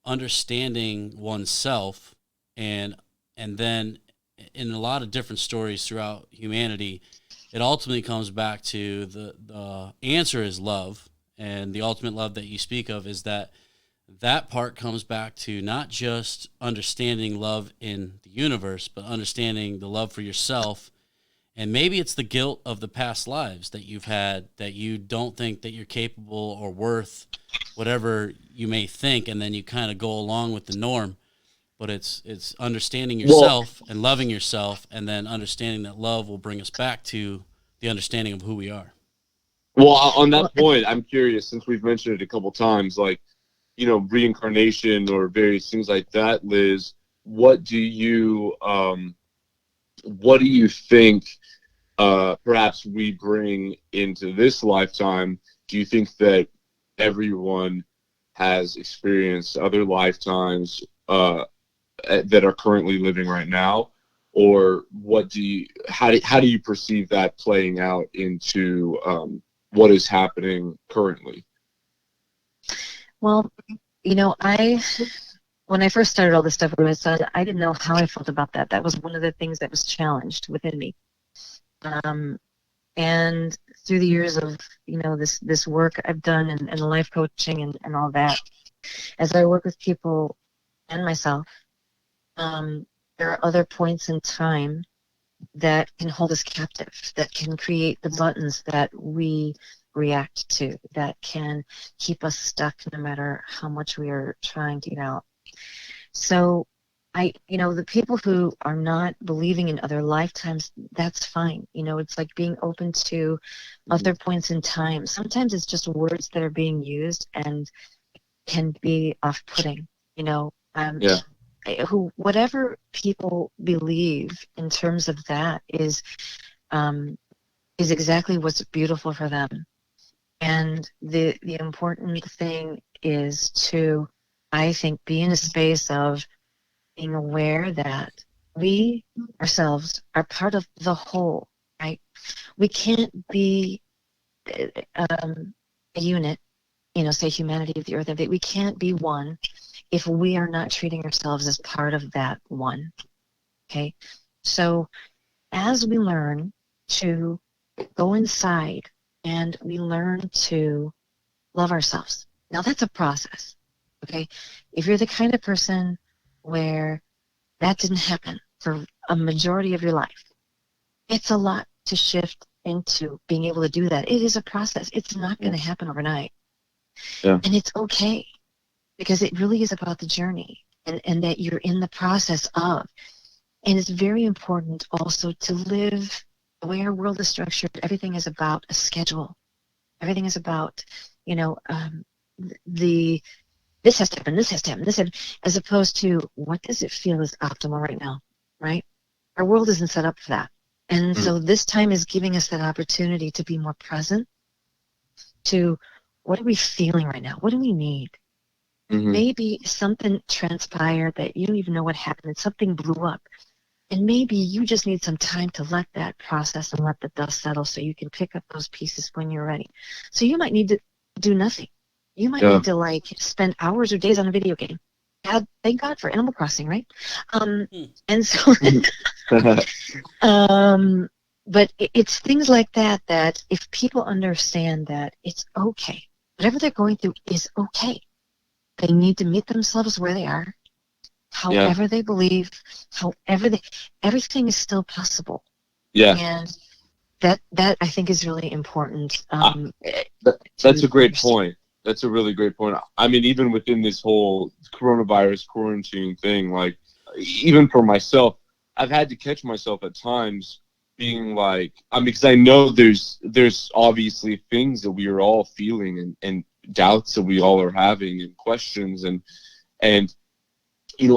[SPEAKER 1] understanding oneself, and then in a lot of different stories throughout humanity, it ultimately comes back to the answer is love, and the ultimate love that you speak of is that part comes back to not just understanding love in the universe, but understanding the love for yourself. And maybe it's the guilt of the past lives that you've had, that you don't think that you're capable or worth whatever you may think, and then you kind of go along with the norm. But it's understanding yourself and loving yourself, and then understanding that love will bring us back to the understanding of who we are.
[SPEAKER 2] Well, on that point, I'm curious, since we've mentioned it a couple times, like, reincarnation or various things like that, Liz, what do you think perhaps we bring into this lifetime? Do you think that everyone has experienced other lifetimes that are currently living right now, or how do you perceive that playing out into what is happening currently?
[SPEAKER 3] Well, when I first started all this stuff with my son, I didn't know how I felt about that. That was one of the things that was challenged within me. And through the years of, this work I've done and life coaching and all that, as I work with people and myself, there are other points in time that can hold us captive, that can create the buttons that we react to, that can keep us stuck no matter how much we are trying to get out. So the people who are not believing in other lifetimes, that's fine. It's like being open to other points in time. Sometimes it's just words that are being used and can be off-putting, whatever people believe in terms of that is exactly what's beautiful for them. And the important thing is to, I think, be in a space of being aware that we ourselves are part of the whole, right? We can't be a unit, say humanity of the earth, we can't be one if we are not treating ourselves as part of that one, okay? So as we learn to go inside and we learn to love ourselves, now that's a process, okay? If you're the kind of person where that didn't happen for a majority of your life, it's a lot to shift into being able to do that. It is a process. It's not going to happen overnight.
[SPEAKER 2] Yeah.
[SPEAKER 3] And it's okay, because it really is about the journey and that you're in the process of. And it's very important also to live the way our world is structured. Everything is about a schedule. Everything is about, this has to happen, this has to happen, this has to happen, as opposed to what does it feel is optimal right now, right? Our world isn't set up for that. And so this time is giving us that opportunity to be more present to what are we feeling right now? What do we need? Maybe something transpired that you don't even know what happened, and something blew up. And maybe you just need some time to let that process and let the dust settle so you can pick up those pieces when you're ready. So you might need to do nothing. You might need to spend hours or days on a video game. Thank God for Animal Crossing, right? And so, but it's things like that if people understand that it's okay, whatever they're going through is okay. They need to meet themselves where they are, however they believe, everything is still possible. Yeah. And that I think is really important.
[SPEAKER 2] That's a great point. That's a really great point. I mean, even within this whole coronavirus quarantine thing, like, even for myself, I've had to catch myself at times being like, I mean, because I know there's obviously things that we are all feeling, and doubts that we all are having, and questions, and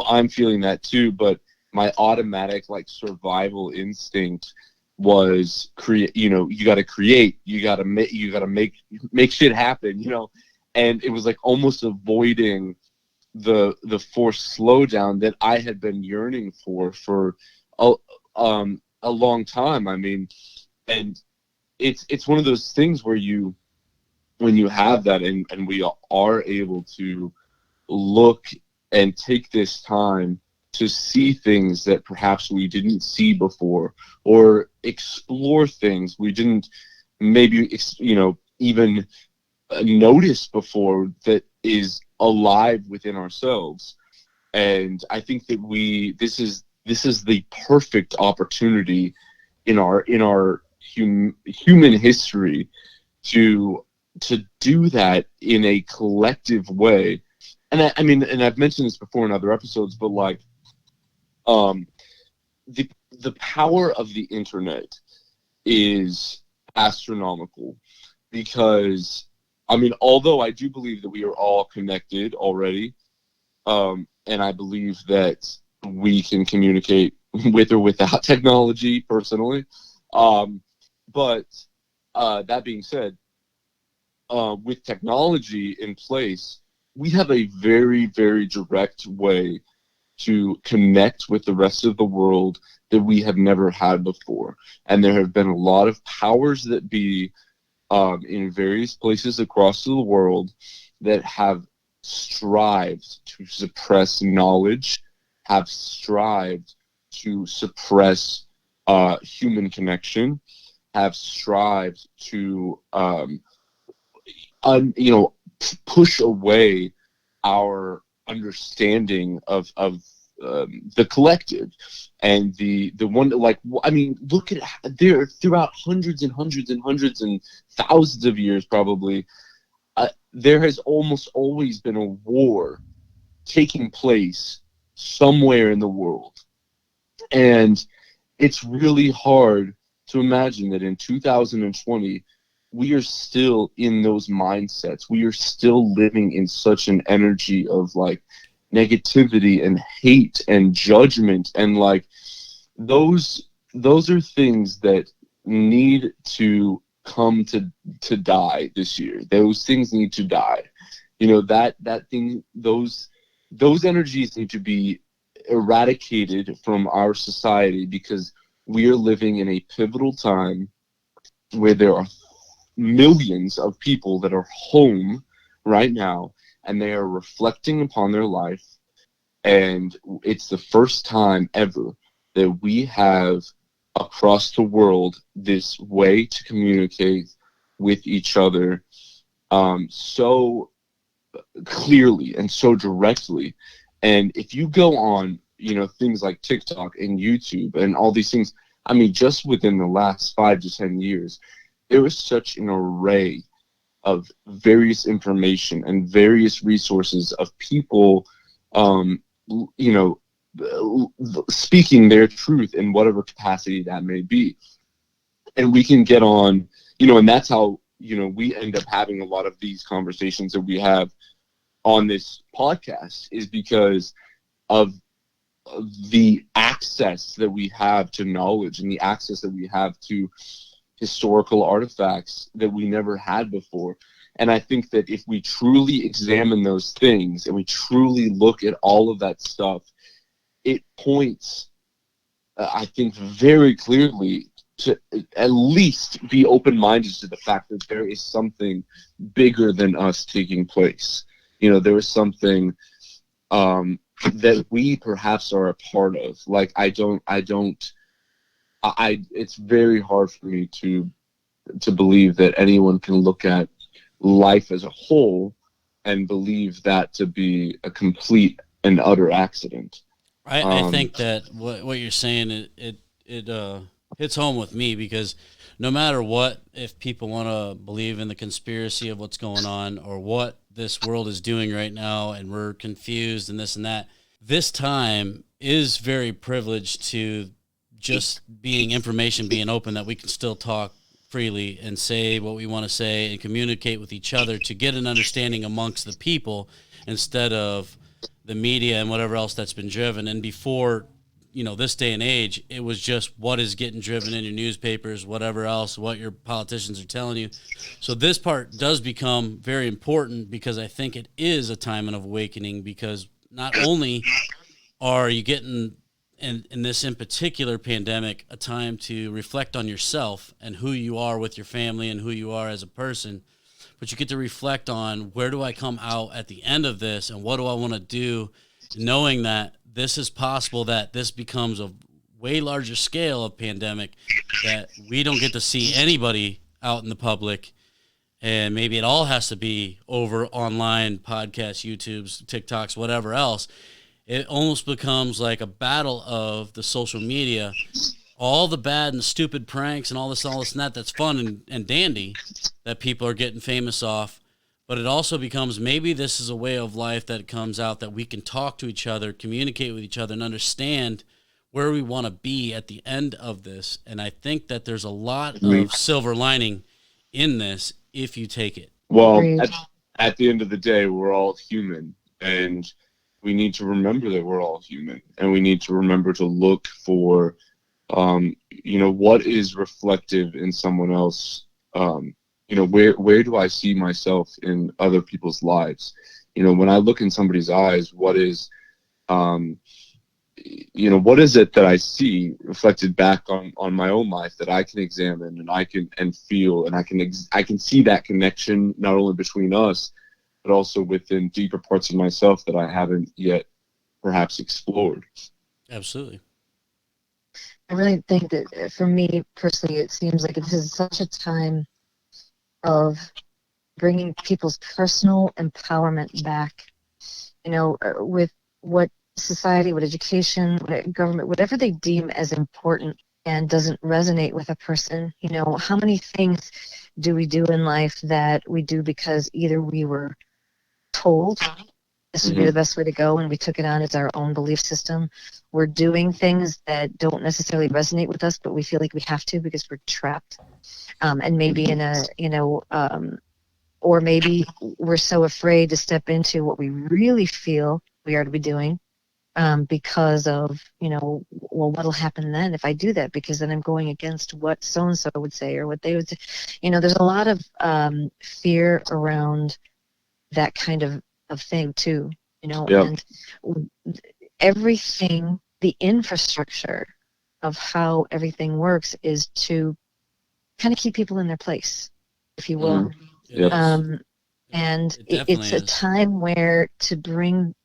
[SPEAKER 2] I'm feeling that too, but my automatic like survival instinct was create. You got to create, you got to make shit happen, and it was like almost avoiding the forced slowdown that I had been yearning for a, a long time. I mean, and it's one of those things where when you have that, and we are able to look and take this time to see things that perhaps we didn't see before, or explore things we didn't maybe even notice before, that is alive within ourselves. And I think that this is the perfect opportunity in our human history to do that in a collective way. And I mean, and I've mentioned this before in other episodes, but like, the power of the internet is astronomical, because I mean, although I do believe that we are all connected already, and I believe that we can communicate with or without technology personally, but that being said, with technology in place, we have a very, very direct way to connect with the rest of the world that we have never had before. And there have been a lot of powers that be, in various places across the world, that have strived to suppress knowledge, have strived to suppress human connection, have strived to push away our understanding of the collective, and the one, like, I mean, look at there throughout hundreds and hundreds and hundreds and thousands of years, probably, there has almost always been a war taking place somewhere in the world. And it's really hard to imagine that in 2020 we are still in those mindsets. We are still living in such an energy of like negativity and hate and judgment, and like those are things that need to come to die this year. Those things need to die. Those energies need to be eradicated from our society, because we are living in a pivotal time where there are millions of people that are home right now, and they are reflecting upon their life. And it's the first time ever that we have across the world this way to communicate with each other, so clearly and so directly. And if you go on, things like TikTok and YouTube and all these things, I mean, just within the last 5 to 10 years, there is such an array of various information and various resources of people, speaking their truth in whatever capacity that may be. And we can get on, and that's how, we end up having a lot of these conversations that we have on this podcast, is because of the access that we have to knowledge, and the access that we have to historical artifacts that we never had before. And I think that if we truly examine those things and we truly look at all of that stuff, it points, I think, very clearly to at least be open-minded to the fact that there is something bigger than us taking place. There is something that we perhaps are a part of. Like, it's very hard for me to believe that anyone can look at life as a whole and believe that to be a complete and utter accident.
[SPEAKER 1] I think that what you're saying, it hits home with me, because no matter what, if people want to believe in the conspiracy of what's going on or what this world is doing right now, and we're confused and this and that, this time is very privileged to just being information, being open, that we can still talk freely and say what we want to say and communicate with each other to get an understanding amongst the people instead of the media and whatever else that's been driven. And before, this day and age, it was just what is getting driven in your newspapers, whatever else, what your politicians are telling you. So this part does become very important, because I think it is a time of awakening, because not only are you getting in this in particular pandemic a time to reflect on yourself and who you are with your family and who you are as a person, but you get to reflect on, where do I come out at the end of this, and what do I want to do, knowing that this is possible, that this becomes a way larger scale of pandemic, that we don't get to see anybody out in the public, and maybe it all has to be over online podcasts, YouTubes, TikToks, whatever else. It almost becomes like a battle of the social media, all the bad and stupid pranks and all this and that, that's fun and dandy, that people are getting famous off. But it also becomes, maybe this is a way of life that comes out, that we can talk to each other, communicate with each other, and understand where we want to be at the end of this. And I think that there's a lot of silver lining in this if you take it.
[SPEAKER 2] Well, at the end of the day, we're all human, and we need to remember that we're all human, and we need to remember to look for, what is reflective in someone else. Where do I see myself in other people's lives? When I look in somebody's eyes, what is it that I see reflected back on my own life that I can examine, and I can feel, and I can see that connection, not only between us, but also within deeper parts of myself that I haven't yet perhaps explored.
[SPEAKER 1] Absolutely.
[SPEAKER 3] I really think that, for me personally, it seems like this is such a time of bringing people's personal empowerment back, with what society, what education, what government, whatever they deem as important and doesn't resonate with a person. How many things do we do in life that we do because either we were told this would be the best way to go, and we took it on as our own belief system. We're doing things that don't necessarily resonate with us, but we feel like we have to because we're trapped. And maybe in a, or maybe we're so afraid to step into what we really feel we are to be doing, because of, well, what'll happen then if I do that? Because then I'm going against what so-and-so would say, or what they would say. There's a lot of fear around that kind of thing too, and everything, the infrastructure of how everything works is to kind of keep people in their place, if you will. And it's a time where to bring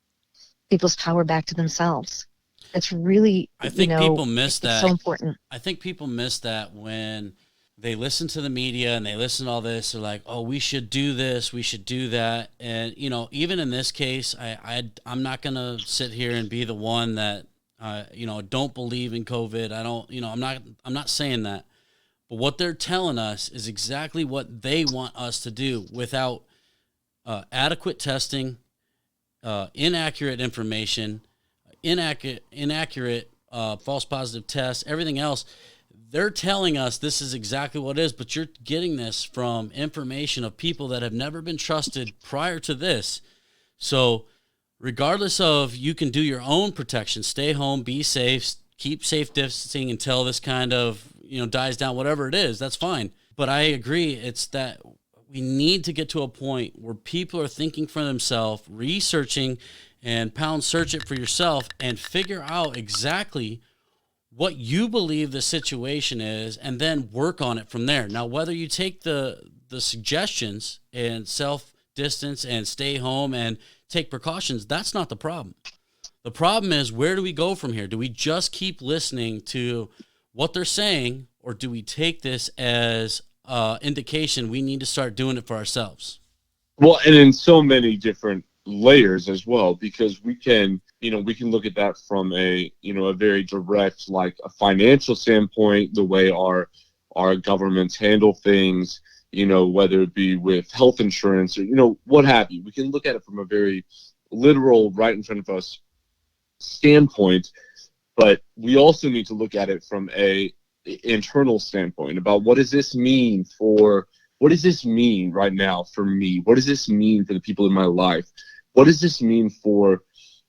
[SPEAKER 3] people's power back to themselves. It's really,
[SPEAKER 1] I think people miss that.
[SPEAKER 3] It's so important.
[SPEAKER 1] I think people miss that when they listen to the media and they listen to all this. They're like, oh, we should do this, we should do that. And, even in this case, I'm not going to sit here and be the one that, don't believe in COVID. I don't, I'm not saying that. But what they're telling us is exactly what they want us to do, without adequate testing, inaccurate information, inaccurate false positive tests, everything else. They're telling us this is exactly what it is, but you're getting this from information of people that have never been trusted prior to this. So regardless of, you can do your own protection, stay home, be safe, keep safe distancing until this kind of, dies down, whatever it is, that's fine. But I agree, it's that we need to get to a point where people are thinking for themselves, researching, and search it for yourself, and figure out exactly what you believe the situation is, and then work on it from there. Now, whether you take the suggestions and self-distance and stay home and take precautions, that's not the problem. The problem is, where do we go from here? Do we just keep listening to what they're saying, or do we take this as indication we need to start doing it for ourselves?
[SPEAKER 2] Well, and in so many different layers as well, because we can look at that from a very direct, like a financial standpoint, the way our governments handle things, whether it be with health insurance or what have you. We can look at it from a very literal, right in front of us standpoint. But we also need to look at it from a internal standpoint about what does this mean right now for me? What does this mean for the people in my life? What does this mean for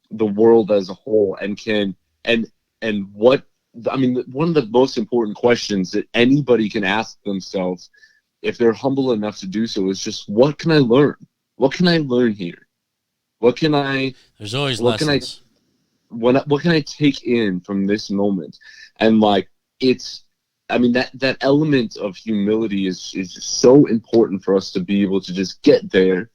[SPEAKER 2] the world as a whole? One of the most important questions that anybody can ask themselves, if they're humble enough to do so, is just, what can I learn? What can I learn here?
[SPEAKER 1] There's always lessons.
[SPEAKER 2] What can I take in from this moment? And like, that element of humility is just so important for us to be able to just get there,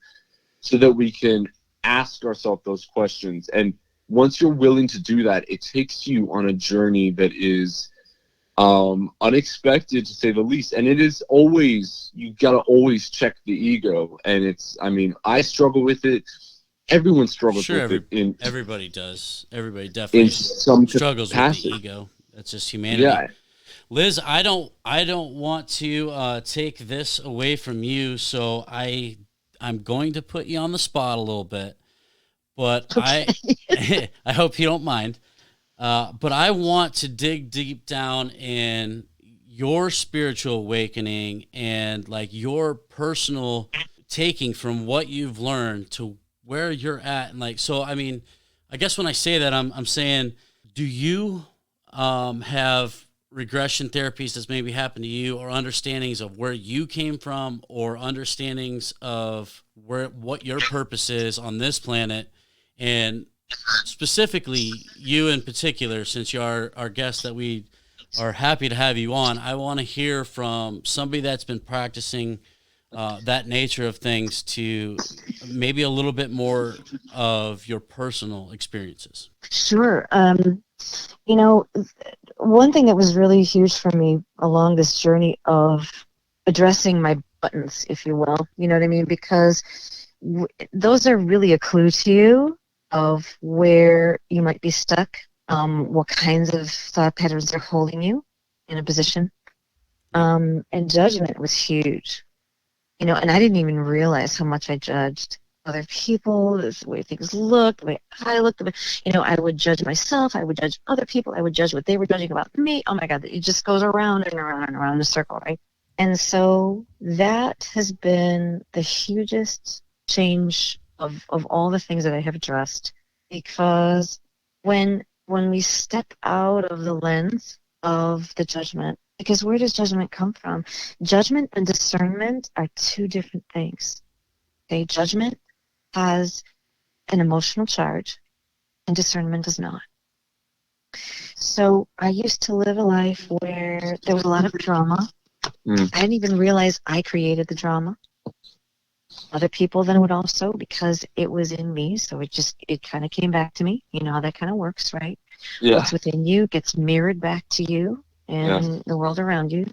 [SPEAKER 2] so that we can ask ourselves those questions. And once you're willing to do that, it takes you on a journey that is unexpected, to say the least. And it is always, you gotta always check the ego. And I struggle with it. Everyone struggles with it.
[SPEAKER 1] Everybody does. Everybody definitely struggles with the ego. That's just humanity.
[SPEAKER 2] Yeah.
[SPEAKER 1] Liz, I don't want to take this away from you, so I'm going to put you on the spot a little bit, but
[SPEAKER 3] Okay.
[SPEAKER 1] I hope you don't mind. But I want to dig deep down in your spiritual awakening and like your personal taking from what you've learned to where you're at. And like, so, I guess when I say that, I'm saying, do you have regression therapies that's maybe happened to you, or understandings of where you came from, or understandings of what your purpose is on this planet? And specifically you in particular, since you are our guest that we are happy to have you on, I want to hear from somebody that's been practicing that nature of things, to maybe a little bit more of your personal experiences.
[SPEAKER 3] Sure. One thing that was really huge for me along this journey of addressing my buttons, if you will, you know what I mean? Because those are really a clue to you of where you might be stuck, what kinds of thought patterns are holding you in a position. And judgment was huge. And I didn't even realize how much I judged other people, the way things looked, the way I looked. I would judge myself. I would judge other people. I would judge what they were judging about me. Oh my God, it just goes around and around and around in a circle, right? And so that has been the hugest change of all the things that I have addressed, because when we step out of the lens of the judgment, because where does judgment come from? Judgment and discernment are two different things. Okay, judgment has an emotional charge, and discernment does not. So I used to live a life where there was a lot of drama. I didn't even realize I created the drama. Other people then would also, because it was in me, so it kind of came back to me. You know how that kind of works, right?
[SPEAKER 2] Yeah.
[SPEAKER 3] What's within you gets mirrored back to you and the world around you.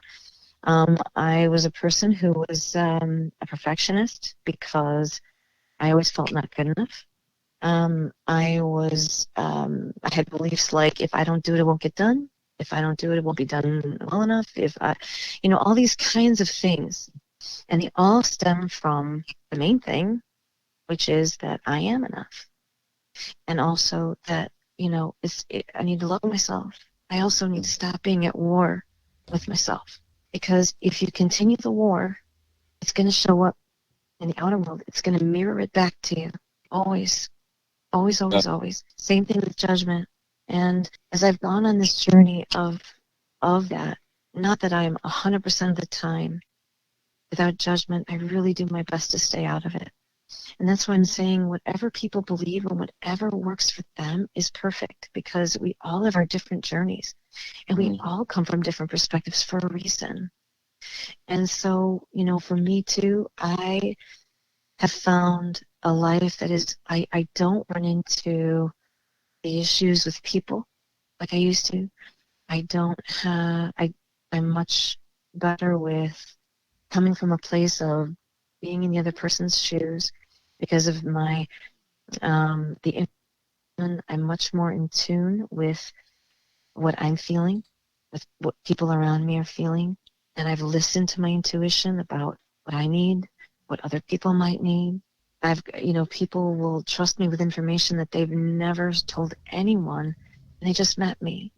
[SPEAKER 3] I was a person who was a perfectionist, because I always felt not good enough. I had beliefs like, if I don't do it, it won't get done. If I don't do it, it won't be done well enough. All these kinds of things. And they all stem from the main thing, which is that I am enough. And also that, I need to love myself. I also need to stop being at war with myself. Because if you continue the war, it's going to show up in the outer world. It's going to mirror it back to you. Always. Always, always, always. Same thing with judgment. And as I've gone on this journey of that, not that I'm 100% of the time without judgment, I really do my best to stay out of it. And that's why I'm saying whatever people believe and whatever works for them is perfect, because we all have our different journeys and we all come from different perspectives for a reason. And so, for me too, I have found a life that is, I don't run into the issues with people like I used to. I'm much better with coming from a place of being in the other person's shoes, because of my I'm much more in tune with what I'm feeling, with what people around me are feeling, and I've listened to my intuition about what I need, what other people might need. People will trust me with information that they've never told anyone and they just met me.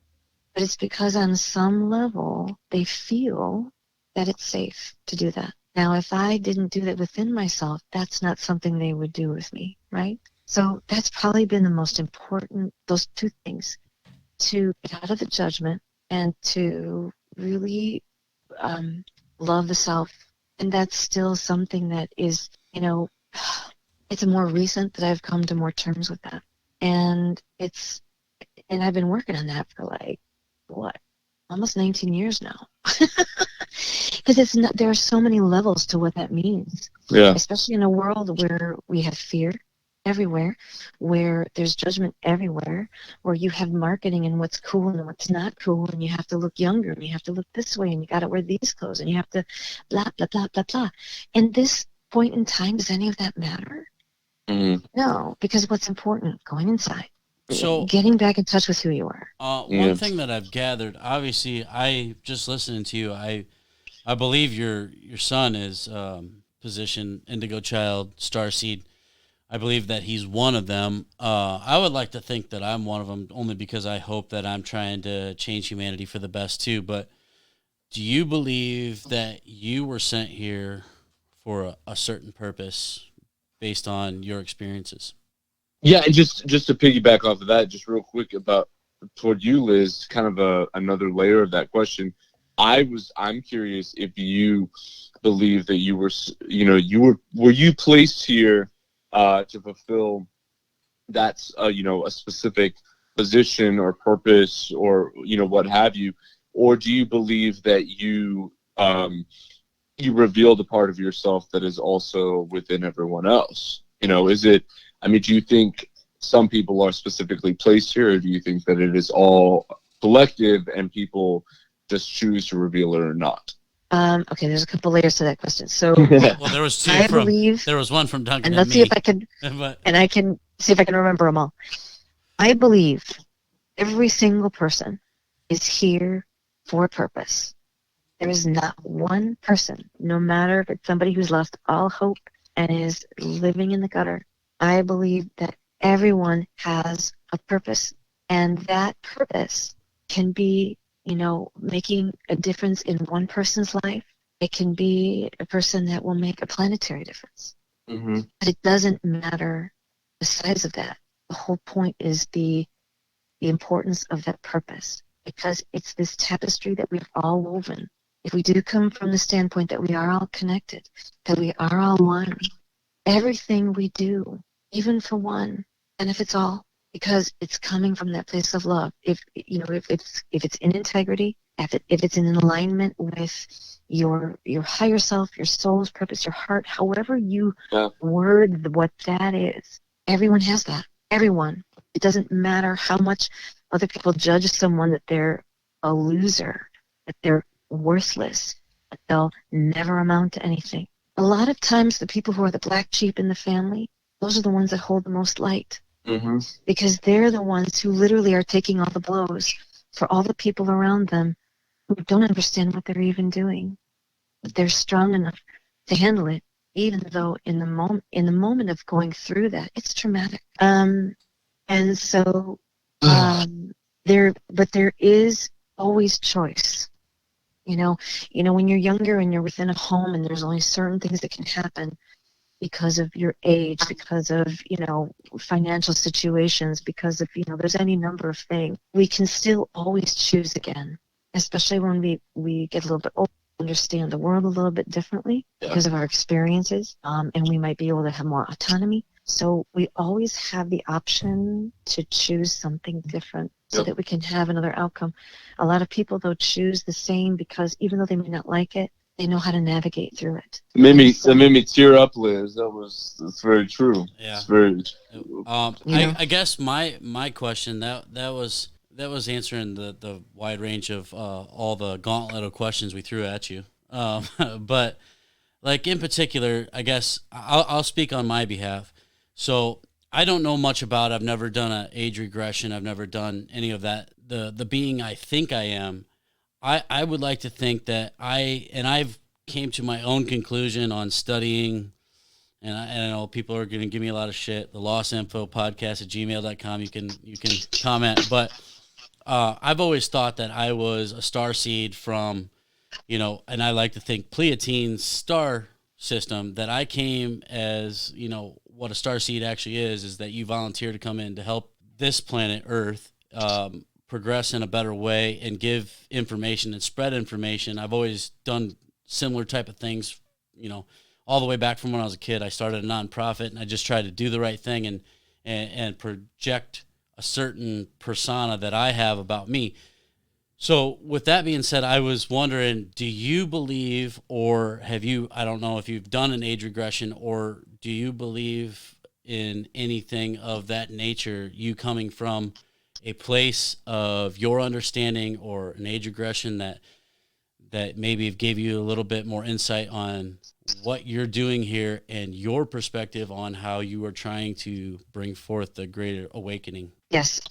[SPEAKER 3] But it's because on some level, they feel that it's safe to do that. Now, if I didn't do that within myself, that's not something they would do with me, right? So that's probably been the most important, those two things, to get out of the judgment and to really love the self. And that's still something that is, it's more recent that I've come to more terms with that. And I've been working on that for almost 19 years now. Because there are so many levels to what that means.
[SPEAKER 2] Yeah.
[SPEAKER 3] Especially in a world where we have fear everywhere, where there's judgment everywhere, where you have marketing and what's cool and what's not cool, and you have to look younger, and you have to look this way, and you got to wear these clothes, and you have to blah, blah, blah, blah, blah. And this point in time, does any of that matter?
[SPEAKER 2] Mm-hmm.
[SPEAKER 3] No, because what's important? Going inside.
[SPEAKER 1] So
[SPEAKER 3] getting back in touch with who you are.
[SPEAKER 1] One thing that I've gathered, obviously, I just listening to you, I believe your son is position Indigo Child Starseed. I believe that he's one of them. I would like to think that I'm one of them, only because I hope that I'm trying to change humanity for the best too. But do you believe that you were sent here for a certain purpose based on your experiences?
[SPEAKER 2] Yeah, and just to piggyback off of that, just real quick about toward you, Liz, kind of another layer of that question. I'm curious if you believe that you were, were you placed here to fulfill that's a specific position or purpose or what have you, or do you believe that you revealed a part of yourself that is also within everyone else? Is it? I mean, do you think some people are specifically placed here, or do you think that it is all collective and people just choose to reveal it or not?
[SPEAKER 3] Okay, there's a couple layers to that question. So,
[SPEAKER 1] well, there was two. There was one from Duncan.
[SPEAKER 3] And let's see if I can, and I can see if I can remember them all. I believe every single person is here for a purpose. There is not one person, no matter if it's somebody who's lost all hope and is living in the gutter. I believe that everyone has a purpose, and that purpose can be, making a difference in one person's life. It can be a person that will make a planetary difference.
[SPEAKER 2] Mm-hmm.
[SPEAKER 3] But it doesn't matter the size of that. The whole point is the importance of that purpose, because it's this tapestry that we've all woven. If we do come from the standpoint that we are all connected, that we are all one, everything we do, even for one, benefits all, because it's coming from that place of love. If it's in integrity, if it's in alignment with your higher self, your soul's purpose, your heart, however you word what that is, everyone has that. Everyone. It doesn't matter how much other people judge someone that they're a loser, that they're worthless, that they'll never amount to anything. A lot of times the people who are the black sheep in the family, those are the ones that hold the most light.
[SPEAKER 2] Mm-hmm.
[SPEAKER 3] Because they're the ones who literally are taking all the blows for all the people around them who don't understand what they're even doing. But they're strong enough to handle it, even though in the moment of going through that, it's traumatic. And so there is always choice. When you're younger and you're within a home and there's only certain things that can happen because of your age, because of, financial situations, because of, there's any number of things. We can still always choose again, especially when we get a little bit older, understand the world a little bit differently because of our experiences, and we might be able to have more autonomy. So we always have the option to choose something different so that we can have another outcome. A lot of people, though, choose the same because even though they may not like it, they know how to navigate through it.
[SPEAKER 2] That made me tear up, Liz. That's very true.
[SPEAKER 1] Yeah.
[SPEAKER 2] It's very.
[SPEAKER 1] I guess my question that was answering the wide range of all the gauntlet of questions we threw at you. But like in particular, I guess I'll speak on my behalf. So I don't know much about. I've never done an age regression. I've never done any of that. The being I think I am. I would like to think that I've came to my own conclusion on studying, and I know people are going to give me a lot of shit. The Lost Info Podcast at gmail.com. You can comment, but I've always thought that I was a star seed from, and I like to think Pleiadian star system, that I came as, what a star seed actually is that you volunteer to come in to help this planet Earth progress in a better way and give information and spread information. I've always done similar type of things, all the way back from when I was a kid. I started a nonprofit and I just tried to do the right thing and project a certain persona that I have about me. So with that being said, I was wondering, do you believe, or have you, I don't know if you've done an age regression, or do you believe in anything of that nature, you coming from a place of your understanding or an age regression that maybe gave you a little bit more insight on what you're doing here and your perspective on how you are trying to bring forth the greater awakening?
[SPEAKER 3] Yes.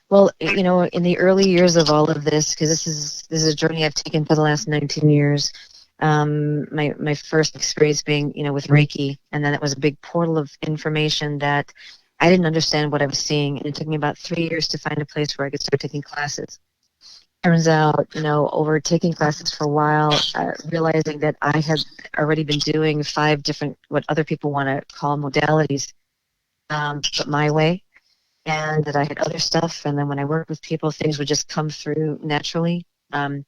[SPEAKER 3] Well, in the early years of all of this, because this is a journey I've taken for the last 19 years. My first experience being, with Reiki, and then it was a big portal of information that I didn't understand what I was seeing, and it took me about 3 years to find a place where I could start taking classes. Turns out, over taking classes for a while, realizing that I had already been doing 5 different, what other people want to call modalities, but my way, and that I had other stuff. And then when I worked with people, things would just come through naturally. I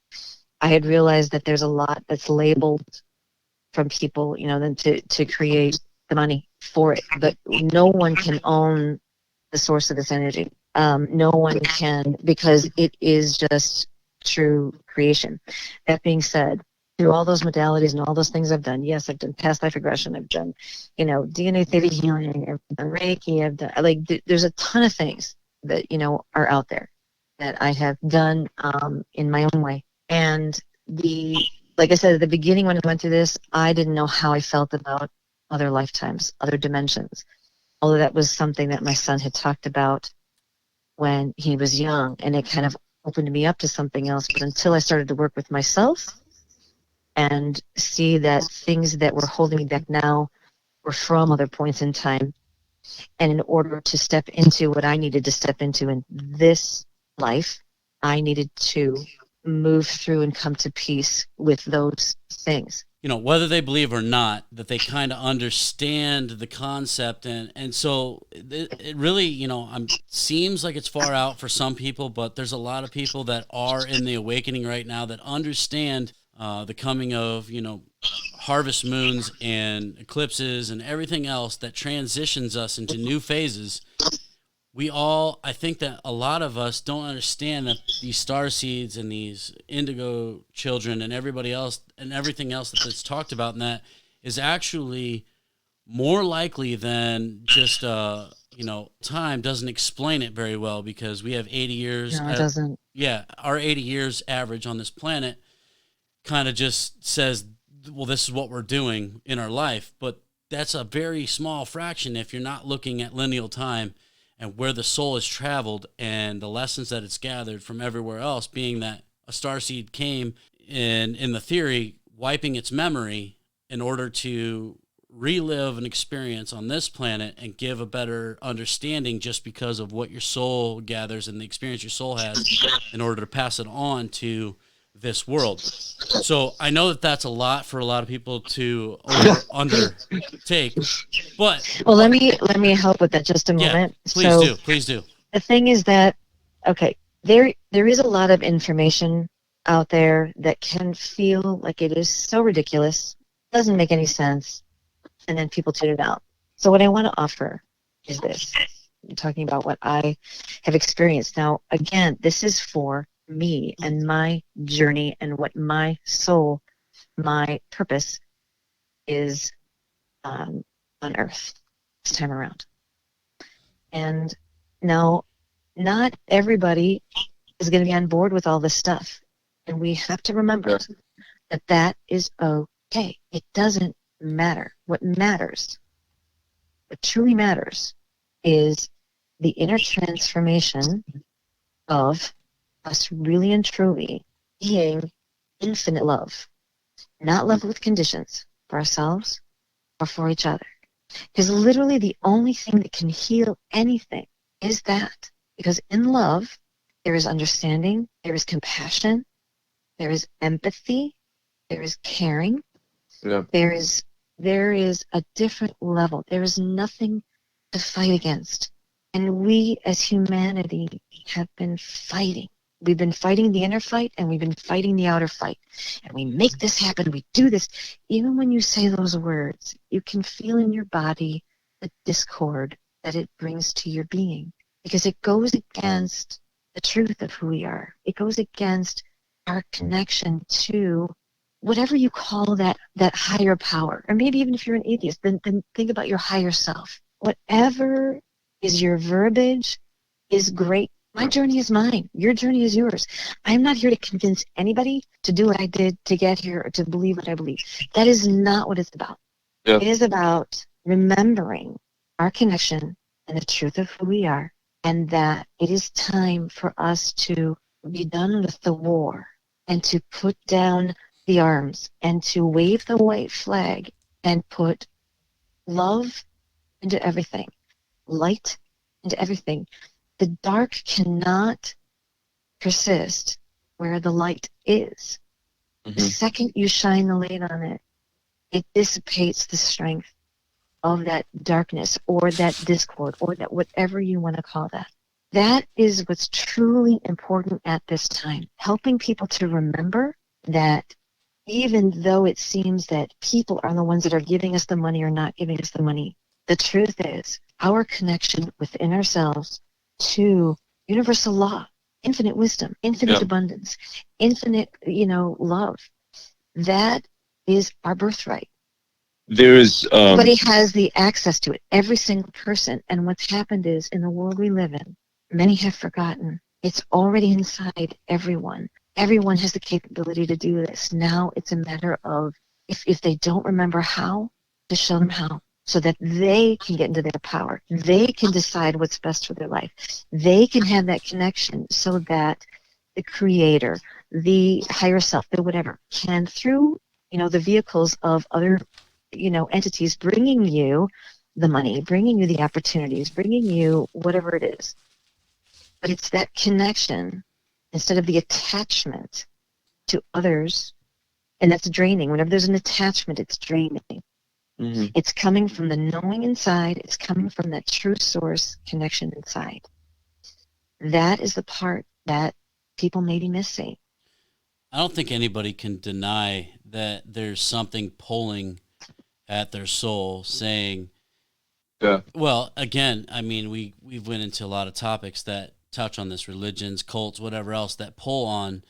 [SPEAKER 3] had realized that there's a lot that's labeled from people, then to create the money for it. But no one can own the source of this energy. No one can, because it is just true creation. That being said, through all those modalities and all those things I've done, yes, I've done past life regression, I've done, DNA theory healing, I've done Reiki, I've done, there's a ton of things that, are out there that I have done in my own way. And like I said, at the beginning when I went through this, I didn't know how I felt about other lifetimes, other dimensions. Although that was something that my son had talked about when he was young, and it kind of opened me up to something else. But until I started to work with myself and see that things that were holding me back now were from other points in time, and in order to step into what I needed to step into in this life, I needed to move through and come to peace with those things.
[SPEAKER 1] Whether they believe or not, that they kind of understand the concept. And so it really, seems like it's far out for some people, but there's a lot of people that are in the awakening right now that understand the coming of, harvest moons and eclipses and everything else that transitions us into new phases. I think that a lot of us don't understand that these star seeds and these indigo children and everybody else and everything else that's talked about in that is actually more likely than just, time doesn't explain it very well, because we have 80 years.
[SPEAKER 3] No, it doesn't.
[SPEAKER 1] Yeah. Our 80 years average on this planet kind of just says, well, this is what we're doing in our life. But that's a very small fraction if you're not looking at lineal time and where the soul has traveled and the lessons that it's gathered from everywhere else, being that a starseed came in the theory, wiping its memory in order to relive an experience on this planet and give a better understanding, just because of what your soul gathers and the experience your soul has, in order to pass it on to this world. So I know that that's a lot for a lot of people to undertake, but
[SPEAKER 3] well, let me help with that just a moment.
[SPEAKER 1] Yeah, please do.
[SPEAKER 3] The thing is that, okay, there is a lot of information out there that can feel like it is so ridiculous, doesn't make any sense, and then people tune it out. So what I want to offer is this. I'm talking about what I have experienced. Now, again, this is for me and my journey and what my soul, my purpose is on Earth this time around. And now, not everybody is going to be on board with all this stuff. And we have to remember that is okay. It doesn't matter. What matters, what truly matters, is the inner transformation of us really and truly being infinite love, not love with conditions for ourselves or for each other. Because literally the only thing that can heal anything is that. Because in love, there is understanding, there is compassion, there is empathy, there is caring.
[SPEAKER 2] Yeah.
[SPEAKER 3] There is a different level. There is nothing to fight against. And we as humanity have been fighting. We've been fighting the inner fight and we've been fighting the outer fight. And we make this happen. We do this. Even when you say those words, you can feel in your body the discord that it brings to your being, because it goes against the truth of who we are. It goes against our connection to whatever you call that higher power. Or maybe even if you're an atheist, then think about your higher self. Whatever is your verbiage is great. My journey is mine. Your journey is yours. I'm not here to convince anybody to do what I did to get here or to believe what I believe. That is not what it's about.
[SPEAKER 2] Yeah.
[SPEAKER 3] It is about remembering our connection and the truth of who we are, and that it is time for us to be done with the war and to put down the arms and to wave the white flag and put love into everything, light into everything. The dark cannot persist where the light is. The second you shine the light on it, it dissipates the strength of that darkness or that discord or that whatever you want to call that. That is what's truly important at this time, helping people to remember that even though it seems that people are the ones that are giving us the money or not giving us the money, the truth is our connection within ourselves to universal law, infinite wisdom, infinite abundance, infinite, love. That is our birthright.
[SPEAKER 2] There is
[SPEAKER 3] everybody has the access to it, every single person. And what's happened is, in the world we live in, many have forgotten. It's already inside everyone. Everyone has the capability to do this. Now it's a matter of, if they don't remember how, to show them how, so that they can get into their power. They can decide what's best for their life. They can have that connection so that the creator, the higher self, the whatever, can, through, the vehicles of other, entities, bringing you the money, bringing you the opportunities, bringing you whatever it is. But it's that connection instead of the attachment to others, and that's draining. Whenever there's an attachment, it's draining. It's coming from the knowing inside. It's coming from that true source connection inside. That is the part that people may be missing.
[SPEAKER 1] I don't think anybody can deny that there's something pulling at their soul saying, well, again, I mean, we've went into a lot of topics that touch on this, religions, cults, whatever else, that pull on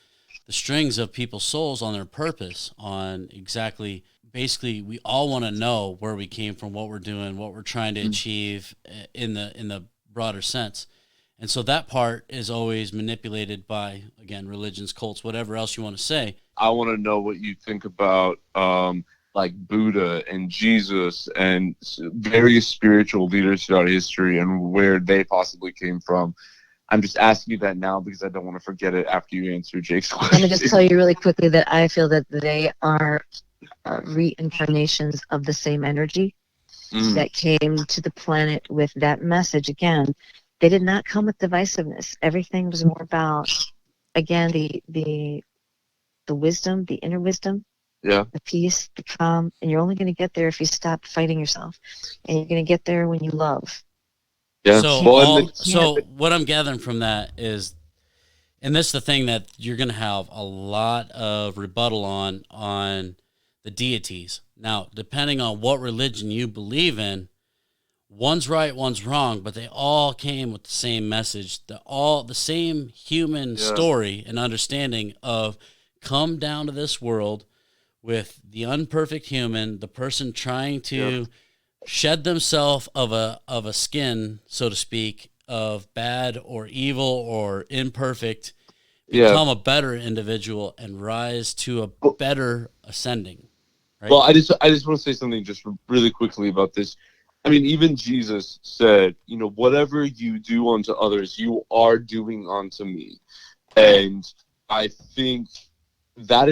[SPEAKER 1] the strings of people's souls, on their purpose, on exactly, basically, we all want to know where we came from, what we're doing, what we're trying to achieve in the broader sense. And so that part is always manipulated by, again, religions, cults, whatever else you want to say.
[SPEAKER 2] I want to know what you think about like Buddha and Jesus and various spiritual leaders throughout history and where they possibly came from. I'm just asking you that now because I don't want to forget it after you answer Jake's question.
[SPEAKER 3] Let me just tell you really quickly that I feel that they are reincarnations of the same energy that came to the planet with that message. Again, they did not come with divisiveness. Everything was more about, again, the wisdom, the inner wisdom, the peace, the calm. And you're only going to get there if you stop fighting yourself. And you're going to get there when you love.
[SPEAKER 2] Yeah.
[SPEAKER 1] So what I'm gathering from that is, and this is the thing that you're going to have a lot of rebuttal on the deities. Now, depending on what religion you believe in, one's right, one's wrong, but they all came with the same message, the same human story and understanding of come down to this world with the imperfect human, the person trying to shed themselves of a skin, so to speak, of bad or evil or imperfect, become a better individual and rise to a better ascending. Right?
[SPEAKER 2] Well, I just want to say something just really quickly about this. I mean, even Jesus said, whatever you do unto others, you are doing unto me. And I think that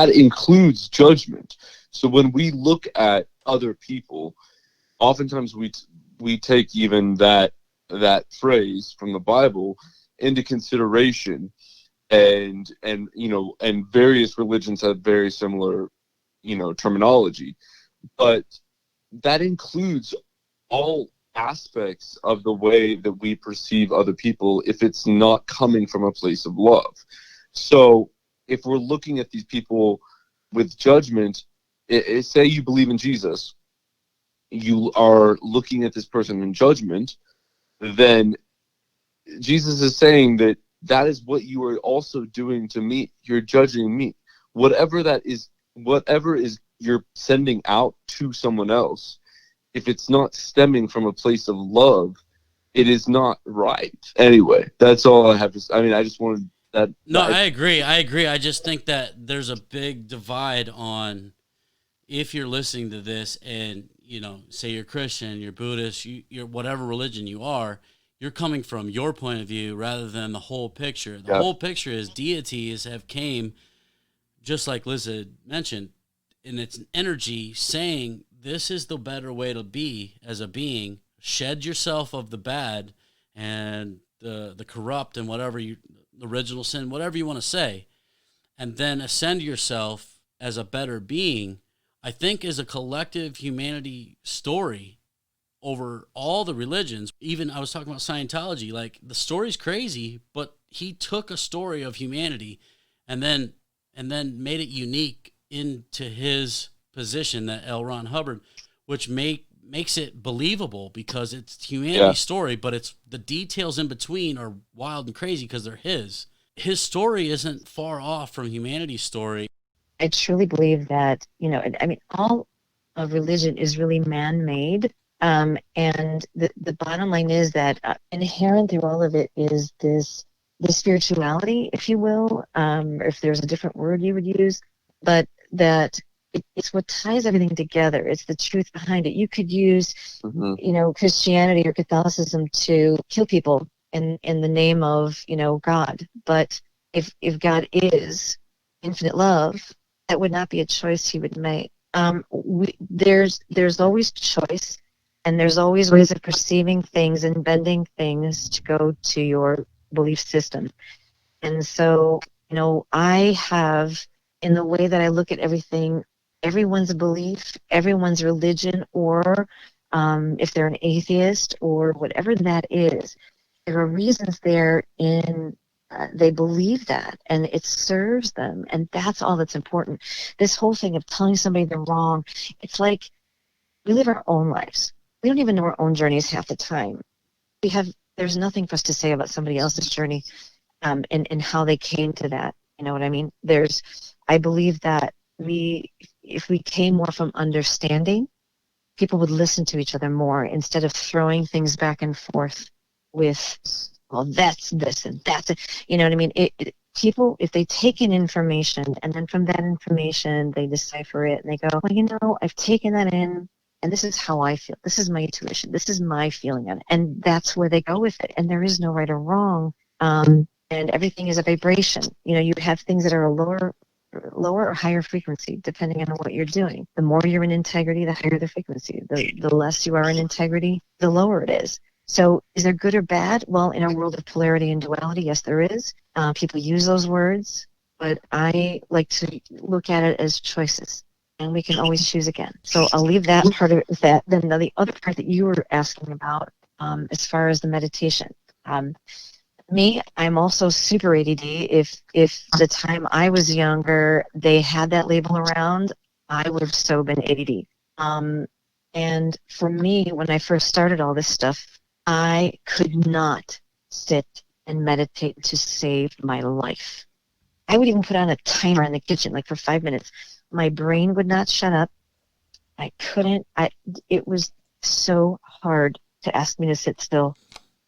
[SPEAKER 2] includes judgment. So when we look at other people, oftentimes we take even that phrase from the Bible into consideration, and various religions have very similar, terminology, but that includes all aspects of the way that we perceive other people if it's not coming from a place of love. So if we're looking at these people with judgment, say you believe in Jesus, you are looking at this person in judgment, then Jesus is saying that is what you are also doing to me. You're judging me. Whatever is you're sending out to someone else, if it's not stemming from a place of love, it is not right. Anyway, that's all I have to say. I mean, I just wanted that.
[SPEAKER 1] No, I agree. I just think that there's a big divide on, if you're listening to this and, say you're Christian, you're Buddhist, you're whatever religion you are, you're coming from your point of view rather than the whole picture. The whole picture is deities have came, just like Liz had mentioned, and it's an energy saying this is the better way to be as a being. Shed yourself of the bad and the corrupt and whatever the original sin, whatever you want to say, and then ascend yourself as a better being, I think is a collective humanity story over all the religions. Even I was talking about Scientology, like the story's crazy, but he took a story of humanity and then made it unique into his position, that L. Ron Hubbard, which makes it believable because it's humanity's story, but it's the details in between are wild and crazy because they're his. His story isn't far off from humanity's story.
[SPEAKER 3] I truly believe that, all of religion is really man-made. And the bottom line is that inherent through all of it is the spirituality, if you will, or if there's a different word you would use, but that it's what ties everything together. It's the truth behind it. You could use, Christianity or Catholicism to kill people in the name of, God. But if God is infinite love, that would not be a choice he would make. There's always choice, and there's always ways of perceiving things and bending things to go to your belief system. And so, I have, in the way that I look at everything, everyone's belief, everyone's religion, or if they're an atheist or whatever that is, there are reasons there in they believe that, and it serves them, and that's all that's important. This whole thing of telling somebody they're wrong, it's like we live our own lives. We don't even know our own journeys half the time. There's nothing for us to say about somebody else's journey, and how they came to that. You know what I mean? I believe that if we came more from understanding, people would listen to each other more instead of throwing things back and forth with, well, that's this and that's it. You know what I mean? People, if they take in information and then from that information they decipher it and they go, well, I've taken that in and this is how I feel. This is my intuition. This is my feeling on it. And that's where they go with it. And there is no right or wrong. And everything is a vibration. You have things that are a lower or higher frequency, depending on what you're doing. The more you're in integrity, the higher the frequency. The less you are in integrity, the lower it is. So is there good or bad? Well, in a world of polarity and duality, yes, there is. People use those words, but I like to look at it as choices, and we can always choose again. So I'll leave that part of that. Then the other part that you were asking about, as far as the meditation. I'm also super ADD. If the time I was younger, they had that label around, I would have so been ADD. And for me, when I first started all this stuff, I could not sit and meditate to save my life. I would even put on a timer in the kitchen, like for 5 minutes. My brain would not shut up. I couldn't. It was so hard to ask me to sit still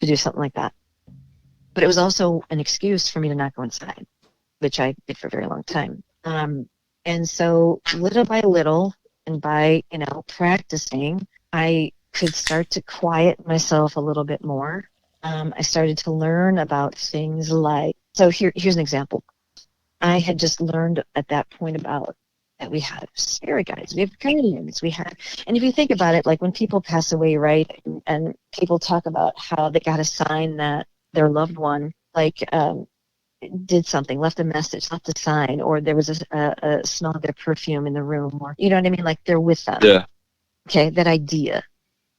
[SPEAKER 3] to do something like that. But it was also an excuse for me to not go inside, which I did for a very long time. And so little by little, and by, practicing, I could start to quiet myself a little bit more. I started to learn about things like, so here's an example. I had just learned at that point about that we have spirit guides, we have guardians, and if you think about it, like when people pass away, right, and people talk about how they got a sign that their loved one like did something, left a message, left a sign, or there was a smell of their perfume in the room, or you know what I mean, like they're with them.
[SPEAKER 2] Yeah.
[SPEAKER 3] Okay, that idea.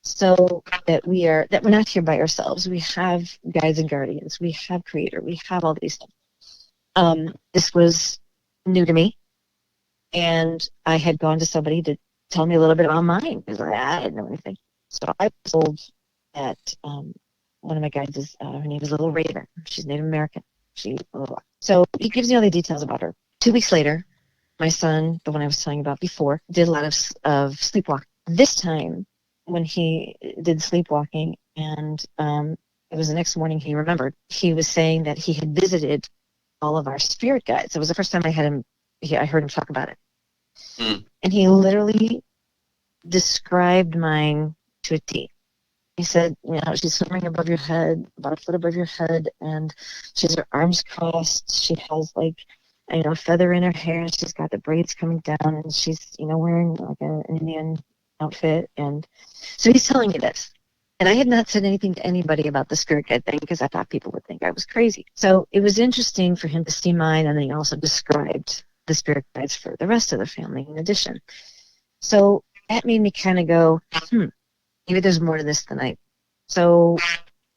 [SPEAKER 3] So that we're not here by ourselves. We have guides and guardians. We have Creator. We have all these things. This was new to me, and I had gone to somebody to tell me a little bit about mine because I didn't know anything. So I was told that one of my guides is her name is Little Raven. She's Native American. So he gives me all the details about her. 2 weeks later, my son, the one I was telling you about before, did a lot of sleepwalking. This time, when he did sleepwalking, and it was the next morning he remembered, he was saying that he had visited all of our spirit guides. It was the first time I heard him talk about it.
[SPEAKER 2] Mm.
[SPEAKER 3] And he literally described mine to a T. He said, she's hovering above your head, about a foot above your head, and she has her arms crossed. She has a feather in her hair. She's got the braids coming down, and she's, wearing like an Indian outfit. And so he's telling me this. And I had not said anything to anybody about the spirit guide thing because I thought people would think I was crazy. So it was interesting for him to see mine, and then he also described the spirit guides for the rest of the family in addition. So that made me kind of go, maybe there's more to this than I. So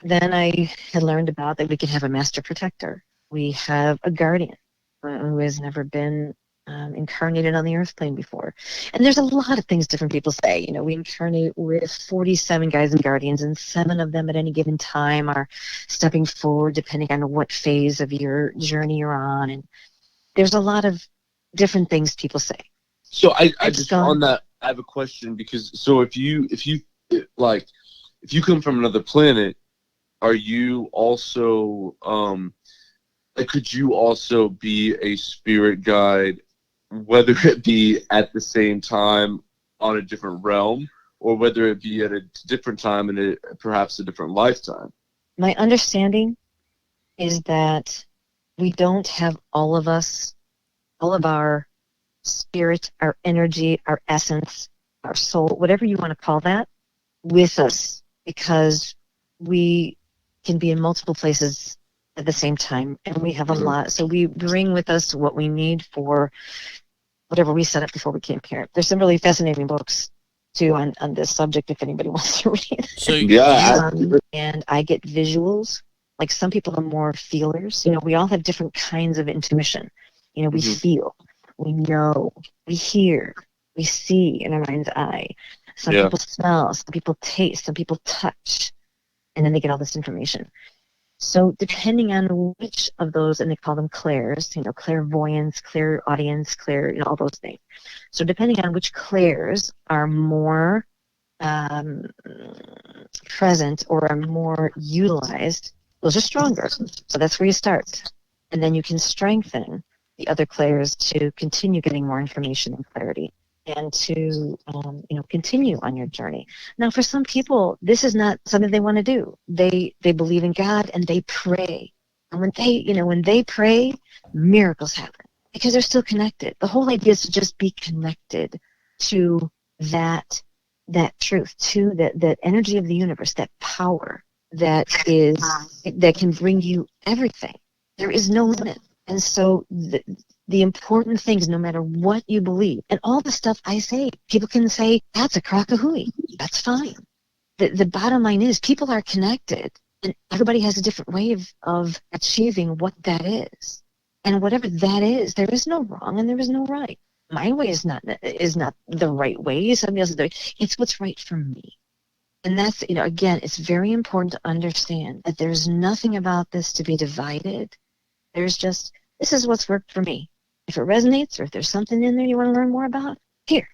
[SPEAKER 3] then I had learned about that we can have a master protector. We have a guardian who has never been incarnated on the earth plane before. And there's a lot of things different people say. We incarnate with 47 guides and guardians, and 7 of them at any given time are stepping forward depending on what phase of your journey you're on. And there's a lot of different things people say.
[SPEAKER 2] So I just on that, I have a question, because so if you come from another planet, are you also could you also be a spirit guide, whether it be at the same time on a different realm, or whether it be at a different time and perhaps a different lifetime?
[SPEAKER 3] My understanding is that we don't have all of our spirit, our energy, our essence, our soul, whatever you want to call that, with us, because we can be in multiple places at the same time, and we have a lot. So we bring with us what we need for whatever we set up before we came here. There's some really fascinating books too on this subject if anybody wants to read.
[SPEAKER 1] So
[SPEAKER 3] And I get visuals. Like some people are more feelers. We all have different kinds of intuition. We feel, we know, we hear, we see in our mind's eye. Some people smell, some people taste, some people touch, and then they get all this information. So depending on which of those, and they call them clairs, clairvoyance, clairaudience, all those things. So depending on which clairs are more present or are more utilized, those are stronger. So that's where you start. And then you can strengthen the other clairs to continue getting more information and clarity, and to continue on your journey. Now, for some people, this is not something they want to do. They believe in God and they pray, and when they pray, miracles happen because they're still connected. The whole idea is to just be connected to that truth, to that energy of the universe, that power that can bring you everything. There is no limit. And so the important things, no matter what you believe, and all the stuff I say, people can say, that's a crock of hooey. That's fine. The bottom line is people are connected, and everybody has a different way of achieving what that is. And whatever that is, there is no wrong and there is no right. My way is not the right way. Somebody else's way. It's what's right for me. And that's, again, it's very important to understand that there's nothing about this to be divided. There's just, this is what's worked for me. If it resonates, or if there's something in there you want to learn more about, here.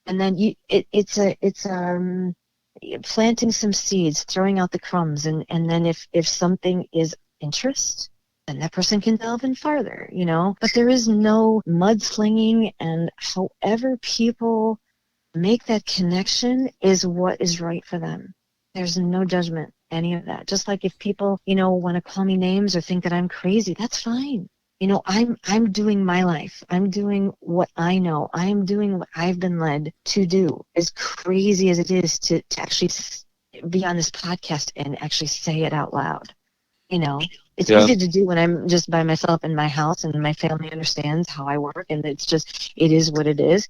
[SPEAKER 3] And then it's planting some seeds, throwing out the crumbs, and then if something is interest, then that person can delve in farther, But there is no mudslinging, and however people make that connection is what is right for them. There's no judgment, any of that. Just like if people, want to call me names or think that I'm crazy, that's fine. I'm doing my life. I'm doing what I know. I'm doing what I've been led to do. As crazy as it is to actually be on this podcast and actually say it out loud. It's
[SPEAKER 2] Yeah.
[SPEAKER 3] easy to do when I'm just by myself in my house and my family understands how I work, and it is what it is,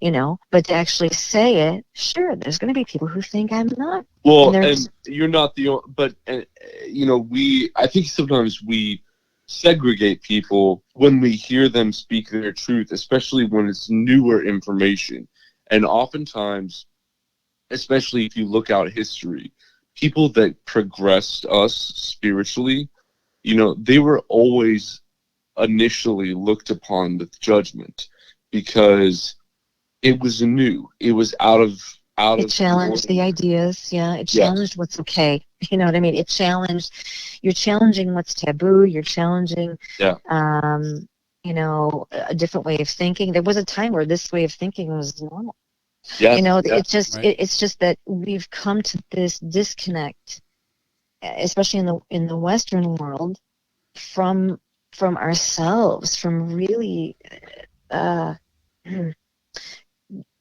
[SPEAKER 3] But to actually say it, sure, there's going to be people who think I'm not.
[SPEAKER 2] Well, and you're not the only, but, I think sometimes we segregate people when we hear them speak their truth, especially when it's newer information. And oftentimes, especially if you look out history, people that progressed us spiritually, they were always initially looked upon with judgment because it was new. It was
[SPEAKER 3] it challenged the ideas. Yeah. It challenged what's okay. You know what I mean? You're challenging what's taboo. You're challenging, a different way of thinking. There was a time where this way of thinking was normal. It's just that we've come to this disconnect, especially in the Western world, from ourselves, from really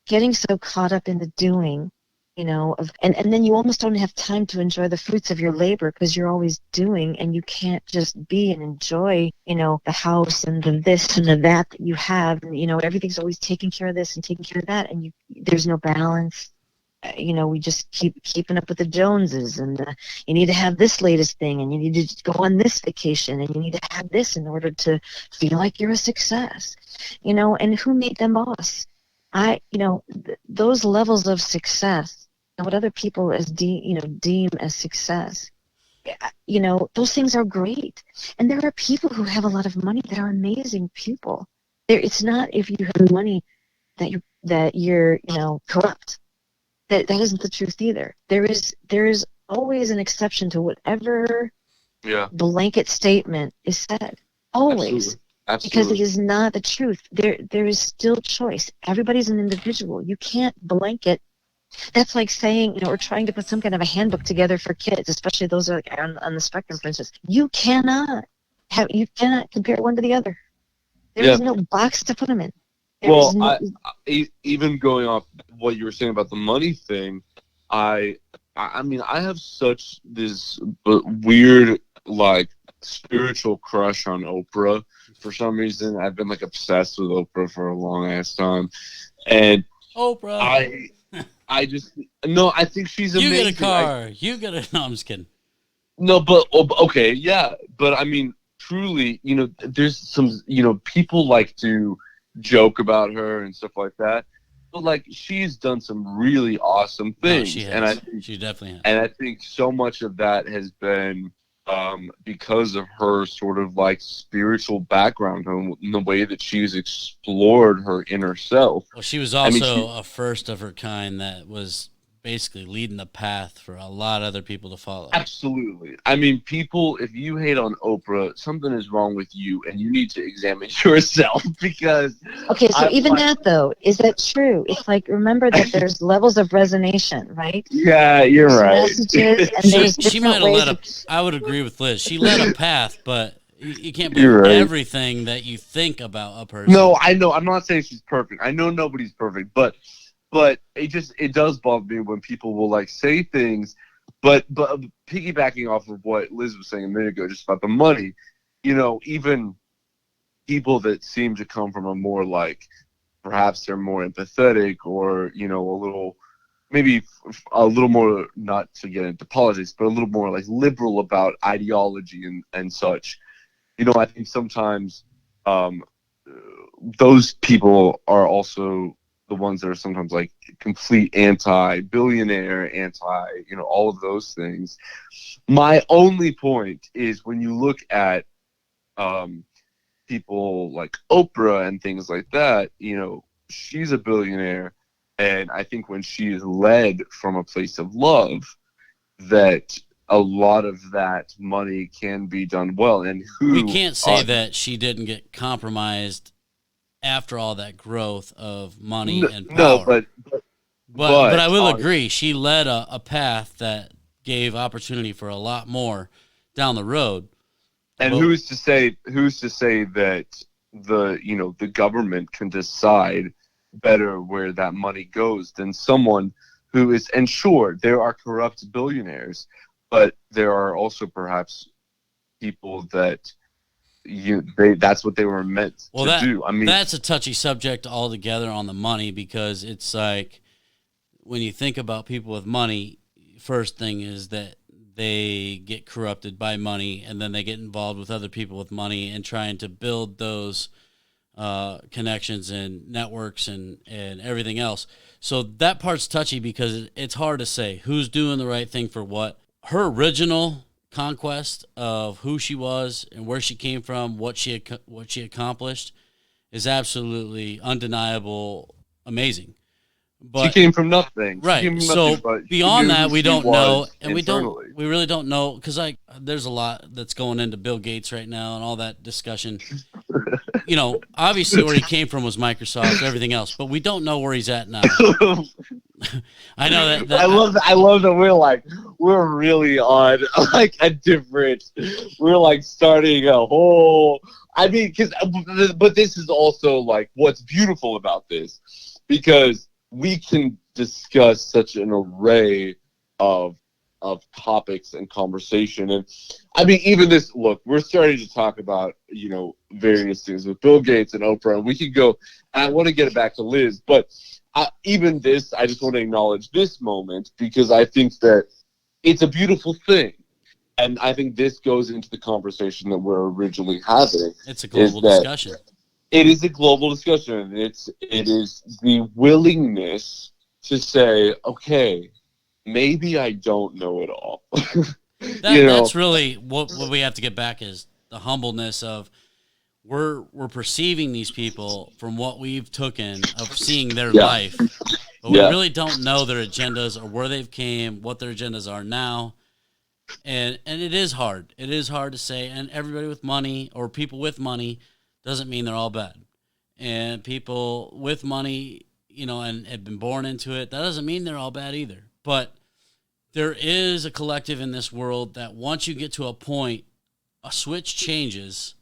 [SPEAKER 3] getting so caught up in the doing, and then you almost don't have time to enjoy the fruits of your labor because you're always doing, and you can't just be and enjoy, the house and the this and the that you have, and, everything's always taking care of this and taking care of that, and there's no balance. We just keeping up with the Joneses, and you need to have this latest thing, and you need to go on this vacation, and you need to have this in order to feel like you're a success, and who made them boss? Those levels of success, and what other people deem as success, those things are great. And there are people who have a lot of money that are amazing people. It's not if you have money that you're corrupt. That isn't the truth either. There is always an exception to whatever blanket statement is said. Always. Absolutely. Because it is not the truth. There is still choice. Everybody's an individual. You can't blanket. That's like saying, we're trying to put some kind of a handbook together for kids, especially those who are on the spectrum, for instance. You cannot compare one to the other. There is no box to put them in.
[SPEAKER 2] Even going off what you were saying about the money thing, I have such this weird, spiritual crush on Oprah. For some reason, I've been obsessed with Oprah for a long ass time, and
[SPEAKER 1] Oprah.
[SPEAKER 2] I think she's amazing.
[SPEAKER 1] You get a car. No, I'm just kidding.
[SPEAKER 2] No, but okay, yeah, but truly, there's some, people like to joke about her and stuff like that, but she's done some really awesome things.
[SPEAKER 1] No, she has.
[SPEAKER 2] And
[SPEAKER 1] she definitely has.
[SPEAKER 2] And I think so much of that has been because of her sort of spiritual background and the way that she's explored her inner self.
[SPEAKER 1] Well, she was also a first of her kind that was basically leading the path for a lot of other people to follow.
[SPEAKER 2] Absolutely. People, if you hate on Oprah, something is wrong with you, and you need to examine yourself because...
[SPEAKER 3] Okay, so even that, though, is that true? It's remember that there's levels of resonation, right?
[SPEAKER 2] Yeah, you're right.
[SPEAKER 3] Messages, and there's
[SPEAKER 1] she might have led I would agree with Liz. She led a path, but you can't believe everything that you think about a person.
[SPEAKER 2] No, I know. I'm not saying she's perfect. I know nobody's perfect, but it does bother me when people will say things, but piggybacking off of what Liz was saying a minute ago, just about the money, even people that seem to come from a more perhaps they're more empathetic or maybe a little more, not to get into politics, but a little more liberal about ideology and such. I think sometimes those people are also the ones that are sometimes complete anti-billionaire, all of those things. My only point is when you look at people like Oprah and things like that, she's a billionaire, and I think when she is led from a place of love, that a lot of that money can be done well. And
[SPEAKER 1] we can't say that she didn't get compromised after all that growth of money and power.
[SPEAKER 2] No,
[SPEAKER 1] but I will agree, she led a path that gave opportunity for a lot more down the road.
[SPEAKER 2] And who's to say that the government can decide better where that money goes than someone who is? And sure, there are corrupt billionaires, but there are also perhaps people that that's what they were meant to do. I mean,
[SPEAKER 1] that's a touchy subject altogether on the money, because it's like when you think about people with money, first thing is that they get corrupted by money, and then they get involved with other people with money and trying to build those connections and networks and everything else. So that part's touchy because it's hard to say who's doing the right thing for what. Her original conquest of who she was and where she came from, what she accomplished, is absolutely undeniable, amazing. But
[SPEAKER 2] she came from nothing.
[SPEAKER 1] Right. So beyond that, we don't know, and we really don't know, because there's a lot that's going into Bill Gates right now and all that discussion. Obviously where he came from was Microsoft, everything else, but we don't know where he's at now. I know that.
[SPEAKER 2] I love that we're really on like a different. We're like starting a whole. I mean, but this is also like what's beautiful about this, because we can discuss such an array of topics and conversation. And I mean, even this, look, we're starting to talk about, various things with Bill Gates and Oprah, and we could go, and I want to get it back to Liz, but even this, I just want to acknowledge this moment, because I think that it's a beautiful thing. And I think this goes into the conversation that we're originally having.
[SPEAKER 1] It's a global discussion.
[SPEAKER 2] It is a global discussion. It is the willingness to say, okay, maybe I don't know it all.
[SPEAKER 1] That's really what we have to get back, is the humbleness of we're perceiving these people from what we've taken of seeing their life, but we really don't know their agendas or where they've came, what their agendas are now. And it is hard. It is hard to say, and everybody with money or people with money doesn't mean they're all bad. And people with money, and have been born into it, that doesn't mean they're all bad either. But there is a collective in this world that once you get to a point, a switch changes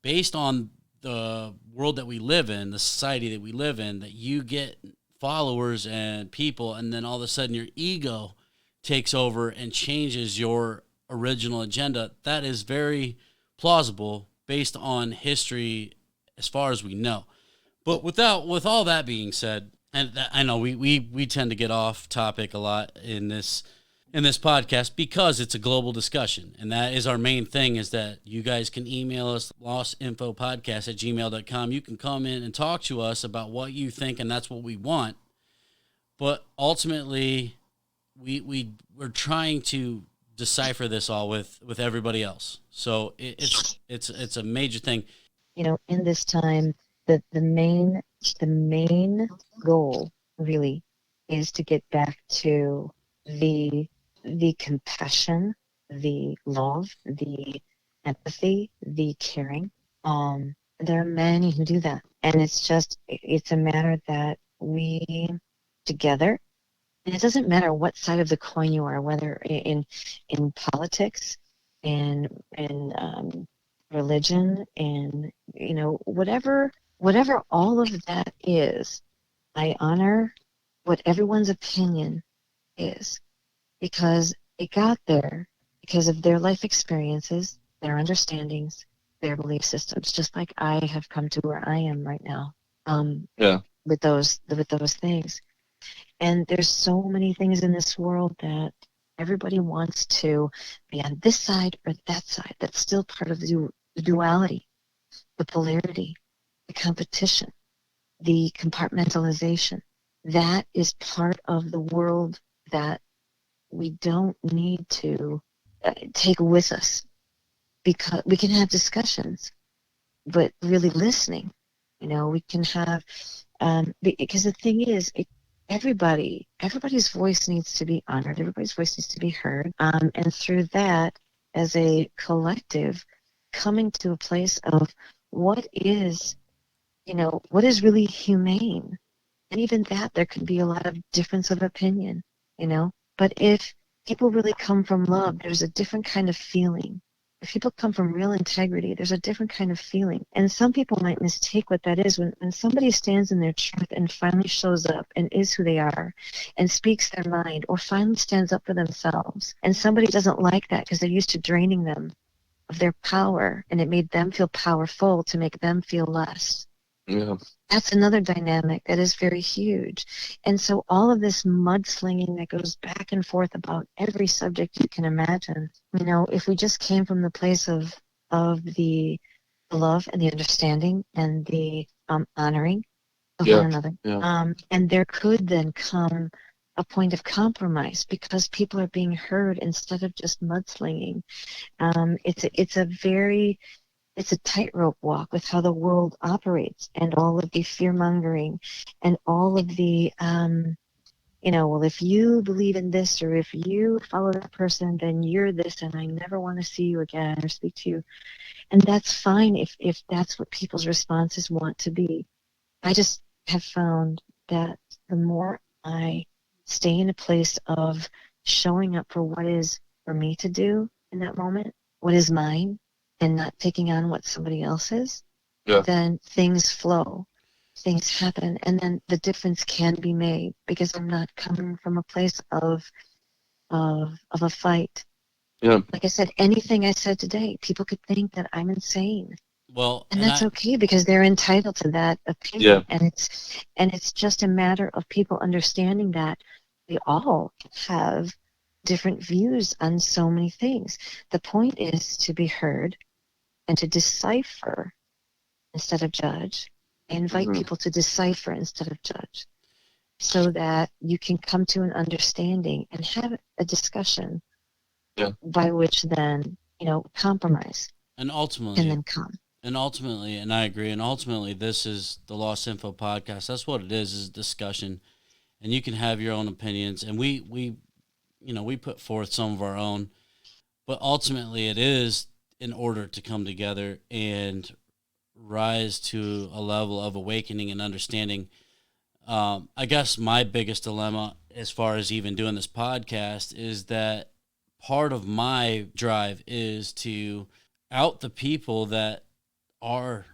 [SPEAKER 1] based on the world that we live in, the society that we live in, that you get followers and people, and then all of a sudden your ego takes over and changes your original agenda. That is very plausible based on history as far as we know. But with all that being said, and I know we tend to get off topic a lot in this podcast because it's a global discussion, and that is our main thing, is that you guys can email us, lostinfopodcast@gmail.com. You can come in and talk to us about what you think, and that's what we want. But ultimately, we're trying to decipher this all with everybody else. So it's a major thing.
[SPEAKER 3] In this time, the main goal really is to get back to the compassion, the love, the empathy, the caring. There are many who do that, and it's a matter that we together. And it doesn't matter what side of the coin you are, whether in politics, in religion, and whatever all of that is. I honor what everyone's opinion is, because it got there because of their life experiences, their understandings, their belief systems. Just like I have come to where I am right now. With those things. And there's so many things in this world that everybody wants to be on this side or that side. That's still part of the duality, the polarity, the competition, the compartmentalization. That is part of the world that we don't need to take with us, because we can have discussions, but really listening, we can have, because the thing is, everybody's voice needs to be honored. Everybody's voice needs to be heard. And through that, as a collective, coming to a place of what is really humane. And even that, there can be a lot of difference of opinion, But if people really come from love, there's a different kind of feeling. If people come from real integrity, there's a different kind of feeling. And some people might mistake what that is when somebody stands in their truth and finally shows up and is who they are and speaks their mind, or finally stands up for themselves. And somebody doesn't like that because they're used to draining them of their power, and it made them feel powerful to make them feel less.
[SPEAKER 2] Yeah.
[SPEAKER 3] That's another dynamic that is very huge. And so all of this mudslinging that goes back and forth about every subject you can imagine, if we just came from the place of the love and the understanding and the honoring of one another, and there could then come a point of compromise because people are being heard instead of just mudslinging. It's a tightrope walk with how the world operates, and all of the fear mongering and all of the well, if you believe in this or if you follow that person, then you're this and I never want to see you again or speak to you. And that's fine if that's what people's responses want to be. I just have found that the more I stay in a place of showing up for what is for me to do in that moment, what is mine, and not taking on what somebody else is, then things flow, things happen, and then the difference can be made because I'm not coming from a place of a fight.
[SPEAKER 2] Yeah.
[SPEAKER 3] Like I said, anything I said today, people could think that I'm insane.
[SPEAKER 1] Well,
[SPEAKER 3] and that's okay because they're entitled to that opinion. And it's just a matter of people understanding that we all have different views on so many things. The point is to be heard and to decipher instead of judge. I invite people to decipher instead of judge so that you can come to an understanding and have a discussion by which then, compromise
[SPEAKER 1] and ultimately
[SPEAKER 3] can then come.
[SPEAKER 1] And ultimately, and I agree, and ultimately this is the Lost Info podcast. That's what it is discussion. And you can have your own opinions, and we put forth some of our own, but ultimately it is in order to come together and rise to a level of awakening and understanding. I guess my biggest dilemma as far as even doing this podcast is that part of my drive is to out the people that are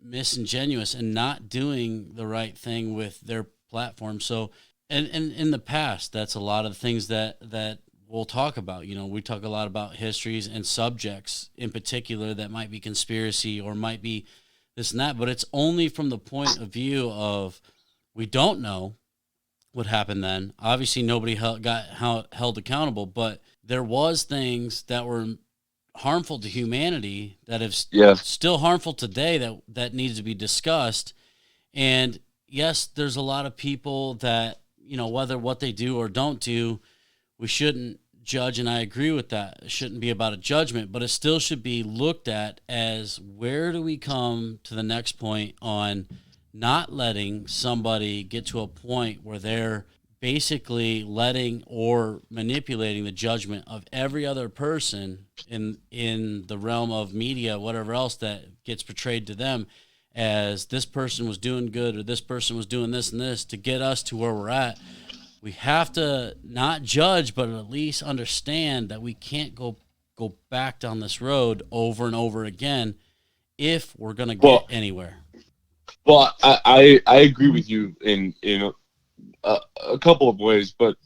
[SPEAKER 1] disingenuous and not doing the right thing with their platform. So, and in the past, that's a lot of the things that we'll talk about. We talk a lot about histories and subjects in particular that might be conspiracy or might be this and that, but it's only from the point of view of we don't know what happened then. Obviously, nobody got held accountable, but there was things that were harmful to humanity that have still harmful today that needs to be discussed. And yes, there's a lot of people that, whether what they do or don't do, we shouldn't judge. And I agree with that. It shouldn't be about a judgment, but it still should be looked at as where do we come to the next point on not letting somebody get to a point where they're basically letting or manipulating the judgment of every other person in the realm of media, whatever else that gets portrayed to them as this person was doing good or this person was doing this and this to get us to where we're at. We have to not judge, but at least understand that we can't go back down this road over and over again if we're going to get anywhere.
[SPEAKER 2] Well, I agree with you in a couple of ways, but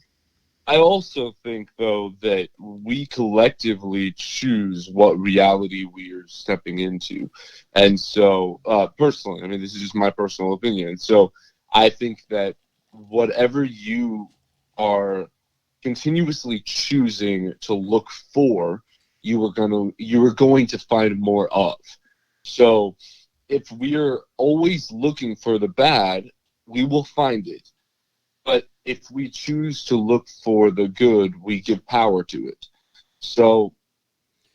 [SPEAKER 2] I also think, though, that we collectively choose what reality we are stepping into. And so, personally, I mean, this is just my personal opinion. So I think that whatever you are continuously choosing to look for, you are going to find more of. So if we're always looking for the bad, we will find it. But if we choose to look for the good, we give power to it. So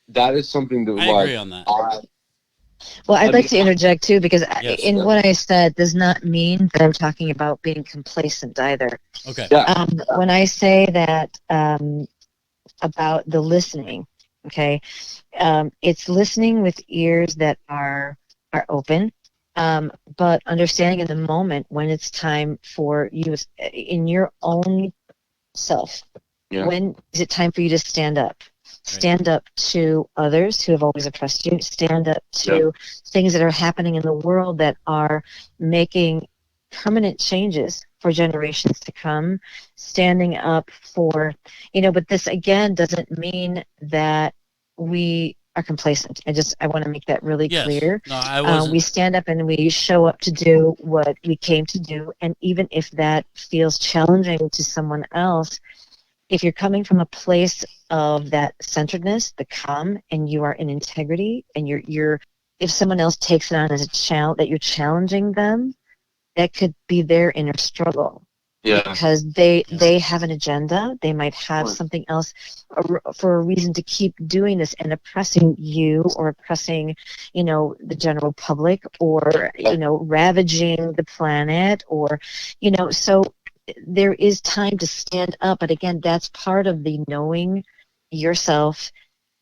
[SPEAKER 2] that is something that
[SPEAKER 1] I agree on that.
[SPEAKER 3] Well, I'd like to interject too, because what I said does not mean that I'm talking about being complacent either.
[SPEAKER 1] Okay.
[SPEAKER 3] When I say that about the listening, okay, it's listening with ears that are open. But understanding in the moment when it's time for you in your own self, when is it time for you to stand up? Stand up to others who have always oppressed you. Stand up to things that are happening in the world that are making permanent changes for generations to come. Standing up for, but this again doesn't mean that we are complacent. I want to make that really
[SPEAKER 1] Yes.
[SPEAKER 3] clear.
[SPEAKER 1] No, I wasn't.
[SPEAKER 3] We stand up and we show up to do what we came to do. And even if that feels challenging to someone else, if you're coming from a place of that centeredness, the calm, and you are in integrity, and you're if someone else takes it on as a challenge that you're challenging them, that could be their inner struggle.
[SPEAKER 2] Yeah.
[SPEAKER 3] Because they have an agenda. They might have something else for a reason to keep doing this and oppressing you, or oppressing, the general public, or, ravaging the planet, or, so there is time to stand up. But again, that's part of the knowing yourself,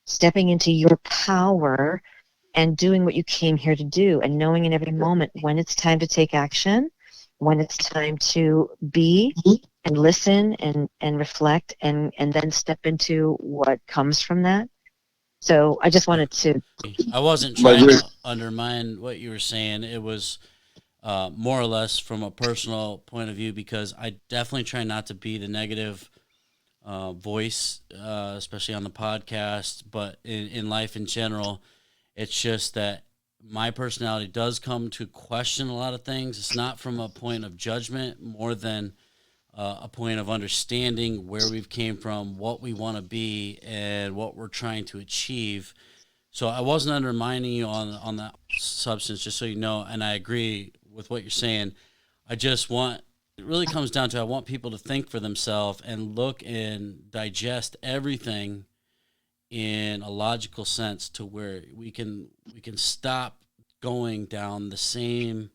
[SPEAKER 3] stepping into your power and doing what you came here to do, and knowing in every moment when it's time to take action, when it's time to be and listen and reflect, and then step into what comes from that. So I just wanted to.
[SPEAKER 1] I wasn't trying to undermine what you were saying. It was more or less from a personal point of view, because I definitely try not to be the negative voice, especially on the podcast, but in life in general. It's just that my personality does come to question a lot of things. It's not from a point of judgment, more than a point of understanding where we've came from, what we want to be, and what we're trying to achieve. So I wasn't undermining you on that substance, just so you know, and I agree with what you're saying. It really comes down to, I want people to think for themselves and look and digest everything in a logical sense, to where we can stop going down the same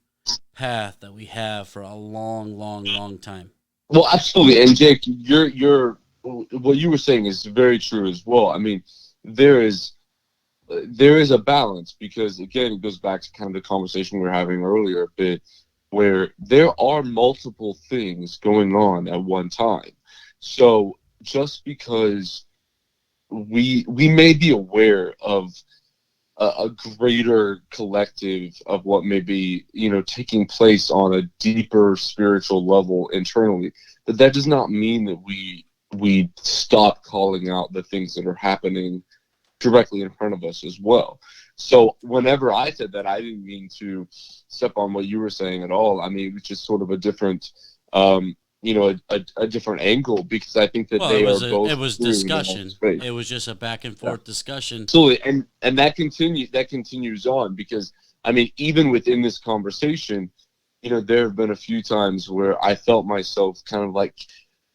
[SPEAKER 1] path that we have for a long time.
[SPEAKER 2] Well, absolutely. And Jake, you're what you were saying is very true as well. I mean, there is a balance, because again, it goes back to kind of the conversation we were having earlier a bit, where there are multiple things going on at one time. So just because we may be aware of a greater collective of what may be, taking place on a deeper spiritual level internally, but that does not mean that we stop calling out the things that are happening directly in front of us as well. So whenever I said that, I didn't mean to step on what you were saying at all. I mean, it was just sort of a different a different angle, because I think that both.
[SPEAKER 1] It was discussion. It was just a back and forth discussion.
[SPEAKER 2] Absolutely, and that continues on, because I mean, even within this conversation, there have been a few times where I felt myself kind of like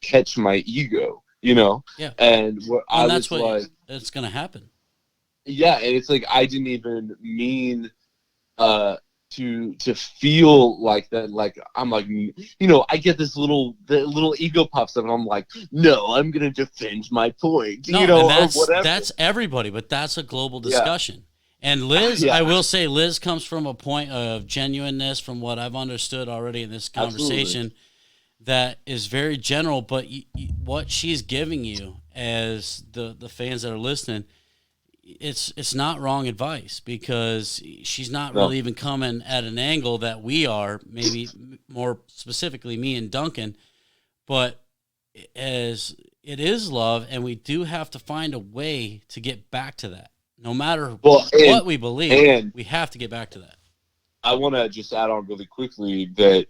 [SPEAKER 2] catch my ego,
[SPEAKER 1] Yeah.
[SPEAKER 2] and
[SPEAKER 1] that's what it's going to happen.
[SPEAKER 2] Yeah, and it's like I didn't even mean to feel like that. Like I'm like, I get the little ego pops up, and I'm like, no, I'm gonna defend my point,
[SPEAKER 1] or
[SPEAKER 2] whatever.
[SPEAKER 1] That's everybody, but that's a global discussion. Yeah. And Liz, I will say, Liz comes from a point of genuineness, from what I've understood already in this conversation. Absolutely. That is very general, but what she's giving you as the fans that are listening, it's not wrong advice, because she's not really even coming at an angle that we are, maybe more specifically me and Duncan, but as it is love, and we do have to find a way to get back to that. No matter what we believe, we have to get back to that.
[SPEAKER 2] I want to just add on really quickly that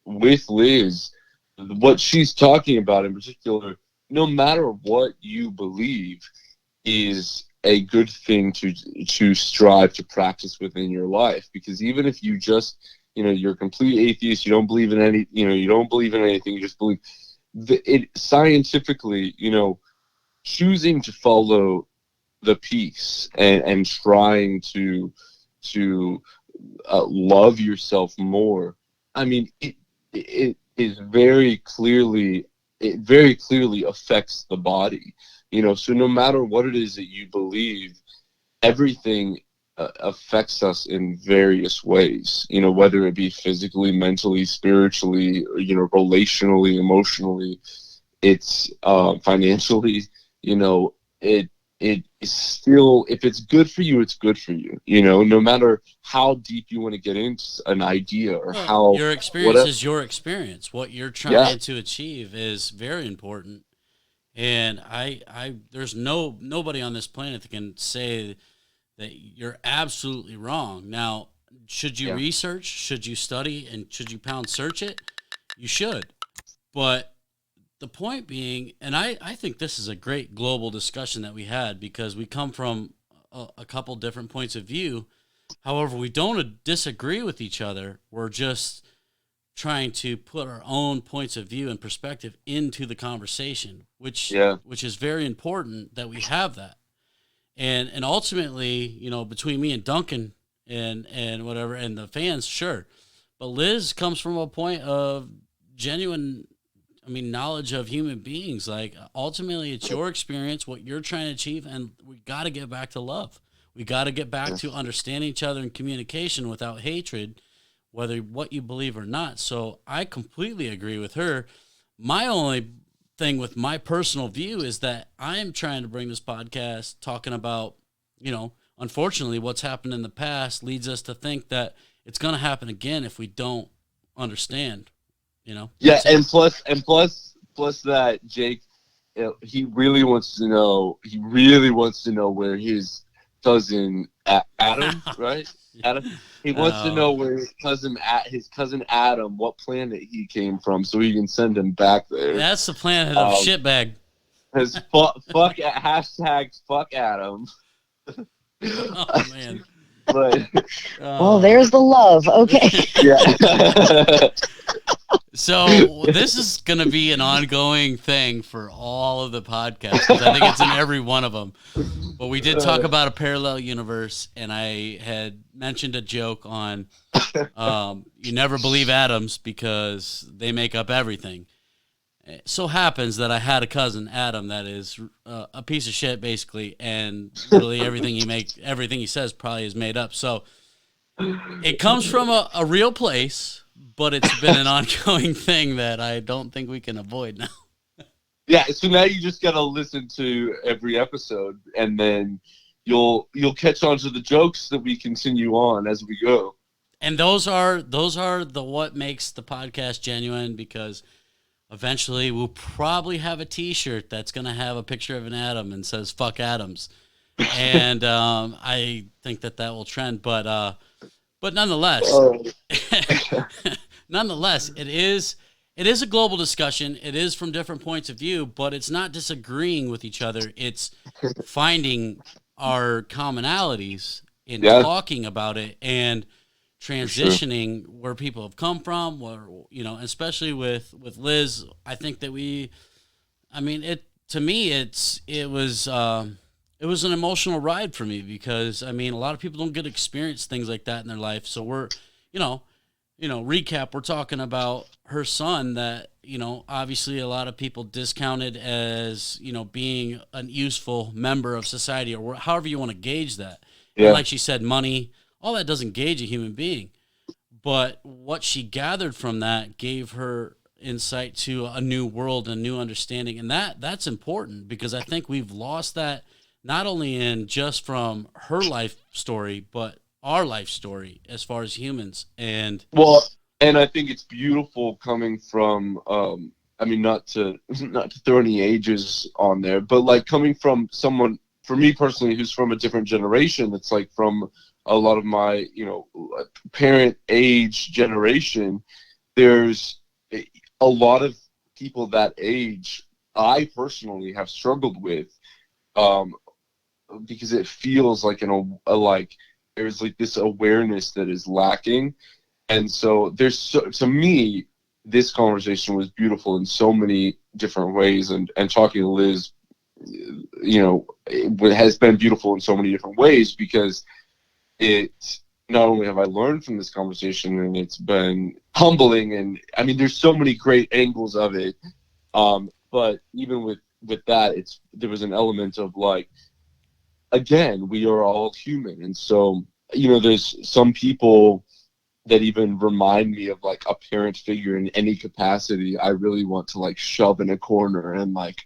[SPEAKER 2] with Liz, what she's talking about in particular, no matter what you believe, is a good thing to strive to practice within your life. Because even if you just, you're a complete atheist, you don't believe in any, you don't believe in anything, you just believe it scientifically, choosing to follow the peace and trying to love yourself more. I mean, it very clearly affects the body. So no matter what it is that you believe, everything affects us in various ways, whether it be physically, mentally, spiritually, relationally, emotionally, it's financially, it is still, if it's good for you, it's good for you, no matter how deep you want to get into an idea or how
[SPEAKER 1] your experience is your experience. What you're trying to achieve is very important. And I there's nobody on this planet that can say that you're absolutely wrong. Now, should you research, should you study, and should you pound search it? You should. But the point being, and I think this is a great global discussion that we had, because we come from a couple different points of view. However, we don't disagree with each other. We're just trying to put our own points of view and perspective into the conversation, which is very important that we have that. And ultimately, you know, between me and Duncan and whatever, and the fans, sure. But Liz comes from a point of genuine, knowledge of human beings. Like, ultimately, it's your experience, what you're trying to achieve, and we got to get back to love. We got to get back to understanding each other and communication without hatred, whether what you believe or not. So I completely agree with her. My only thing with my personal view is that I am trying to bring this podcast talking about, you know, unfortunately, what's happened in the past leads us to think that it's going to happen again if we don't understand, you know?
[SPEAKER 2] Yeah. And plus that, Jake, he really wants to know where his cousin Adam, right? Adam. He wants to know where his cousin Adam, what planet he came from, so he can send him back there.
[SPEAKER 1] That's the planet of shitbag.
[SPEAKER 2] His fuck Adam.
[SPEAKER 1] Oh man.
[SPEAKER 2] But
[SPEAKER 3] well, there's the love. Okay.
[SPEAKER 2] Yeah.
[SPEAKER 1] So this is going to be an ongoing thing for all of the podcasts, 'cause I think it's in every one of them. But we did talk about a parallel universe, and I had mentioned a joke on you never believe atoms because they make up everything. It so happens that I had a cousin, Adam, that is a piece of shit, basically, and literally everything he says probably is made up. So it comes from a real place, but it's been an ongoing thing that I don't think we can avoid now.
[SPEAKER 2] Yeah, so now you just gotta listen to every episode, and then you'll catch on to the jokes that we continue on as we go.
[SPEAKER 1] And those are the what makes the podcast genuine, because eventually we'll probably have a T-shirt that's gonna have a picture of an atom and says "fuck atoms," and I think that will trend. But nonetheless, it is a global discussion. It is from different points of view, but it's not disagreeing with each other. It's finding our commonalities in talking about it and transitioning where people have come from, where, you know, especially with Liz, I think that it was an emotional ride for me, because a lot of people don't get to experience things like that in their life. So we're, recap, we're talking about her son that, obviously a lot of people discounted as, being an useful member of society, or however you want to gauge that. Yeah. And like she said, money, all that doesn't gauge a human being. But what she gathered from that gave her insight to a new world, a new understanding. And that's important, because I think we've lost that, not only in just from her life story, but our life story as far as humans. And
[SPEAKER 2] I think it's beautiful coming from, not to throw any ages on there, but like coming from someone, for me personally, who's from a different generation, that's like from a lot of my, parent age generation. There's a lot of people that age I personally have struggled with, because it feels like there's like this awareness that is lacking. And so to me, this conversation was beautiful in so many different ways, and talking to Liz, it has been beautiful in so many different ways, because it, not only have I learned from this conversation, and it's been humbling, and there's so many great angles of it. But even with that, there was an element of like, again, we are all human. And so, there's some people that even remind me of like a parent figure in any capacity I really want to like shove in a corner and like,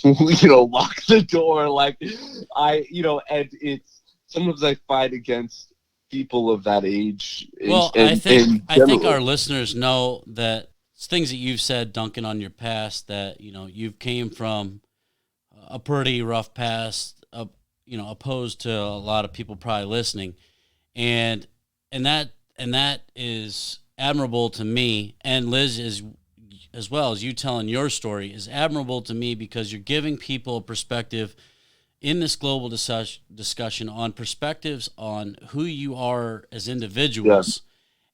[SPEAKER 2] lock the door. Like and it's, sometimes I fight against people of that age.
[SPEAKER 1] I think our listeners know that things that you've said, Duncan, on your past, that, you've came from a pretty rough past, opposed to a lot of people probably listening, and that is admirable to me, and Liz is as well. As you telling your story is admirable to me, because you're giving people a perspective in this global discussion on perspectives on who you are as individuals,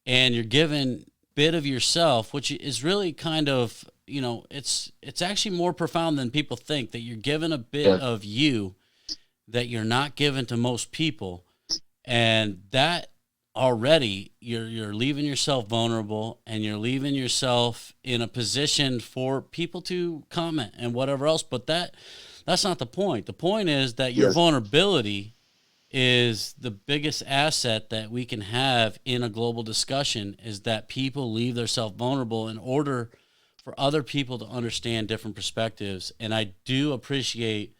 [SPEAKER 1] and you're giving a bit of yourself, which is really kind of, it's actually more profound than people think, that you're giving a bit of you that you're not given to most people, and that already you're leaving yourself vulnerable, and you're leaving yourself in a position for people to comment and whatever else. But that's not the point. The point is that your vulnerability is the biggest asset that we can have in a global discussion, is that people leave themselves vulnerable in order for other people to understand different perspectives. And I do appreciate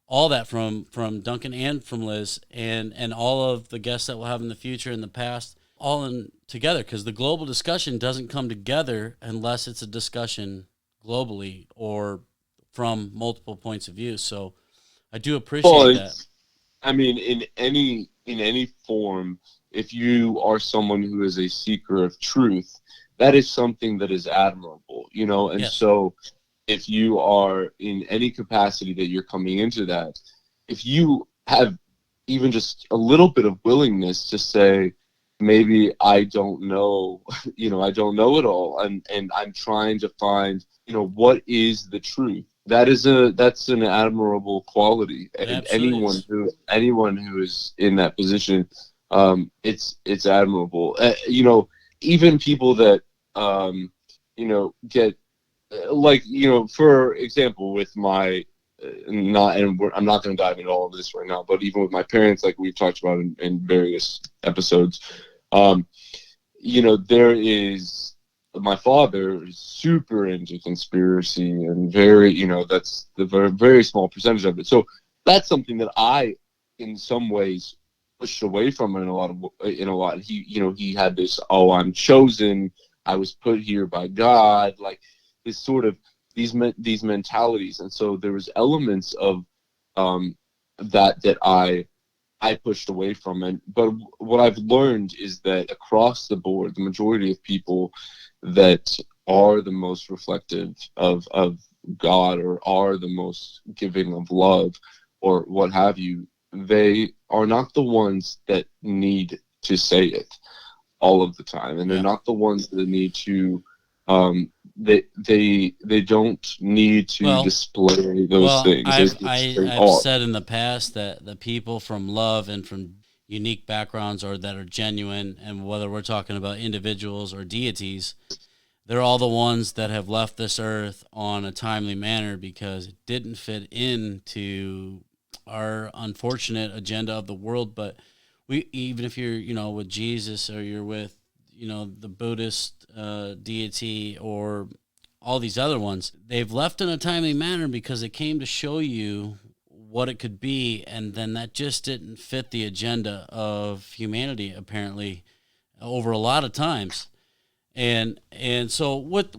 [SPEAKER 1] all that from Duncan and from Liz and all of the guests that we'll have in the future, in the past, all in together, because the global discussion doesn't come together unless it's a discussion globally or from multiple points of view. So I do appreciate that.
[SPEAKER 2] I mean, in any form, if you are someone who is a seeker of truth, that is something that is admirable, and so if you are in any capacity that you're coming into that, if you have even just a little bit of willingness to say, maybe I don't know, I don't know it all, and I'm trying to find, what is the truth. That's an admirable quality, and anyone who is in that position, it's admirable. Even people that get, like, for example, with my I'm not going to dive into all of this right now, but even with my parents, like we've talked about in various episodes, there is, my father is super into conspiracy, and very, that's the very, very small percentage of it. So that's something that I, in some ways, pushed away from in a lot. He had this, I'm chosen, I was put here by God, like this sort of these mentalities. And so there was elements of that I pushed away from. But what I've learned is that across the board, the majority of people that are the most reflective of God, or are the most giving of love, or what have you, they are not the ones that need to say it all of the time, and they're not the ones that need to they don't need to display those things.
[SPEAKER 1] I've said in the past that the people from love and from unique backgrounds, or that are genuine, and whether we're talking about individuals or deities, they're all the ones that have left this earth on a timely manner, because it didn't fit into our unfortunate agenda of the world. But even if you're, with Jesus, or you're with, the Buddhist deity, or all these other ones, they've left in a timely manner because it came to show you what it could be, and then that just didn't fit the agenda of humanity, apparently, over a lot of times. And so with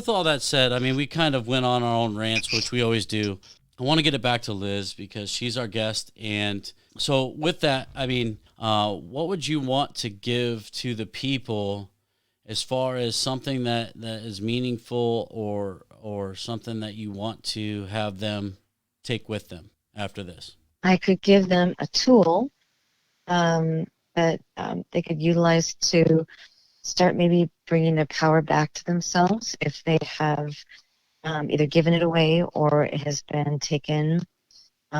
[SPEAKER 1] all that said, I mean, we kind of went on our own rants, which we always do. I want to get it back to Liz, because she's our guest. And so with that, I mean, what would you want to give to the people as far as something that is meaningful, or something that you want to have them take with them after this?
[SPEAKER 3] I could give them a tool that they could utilize to start maybe bringing their power back to themselves if they have either given it away, or it has been taken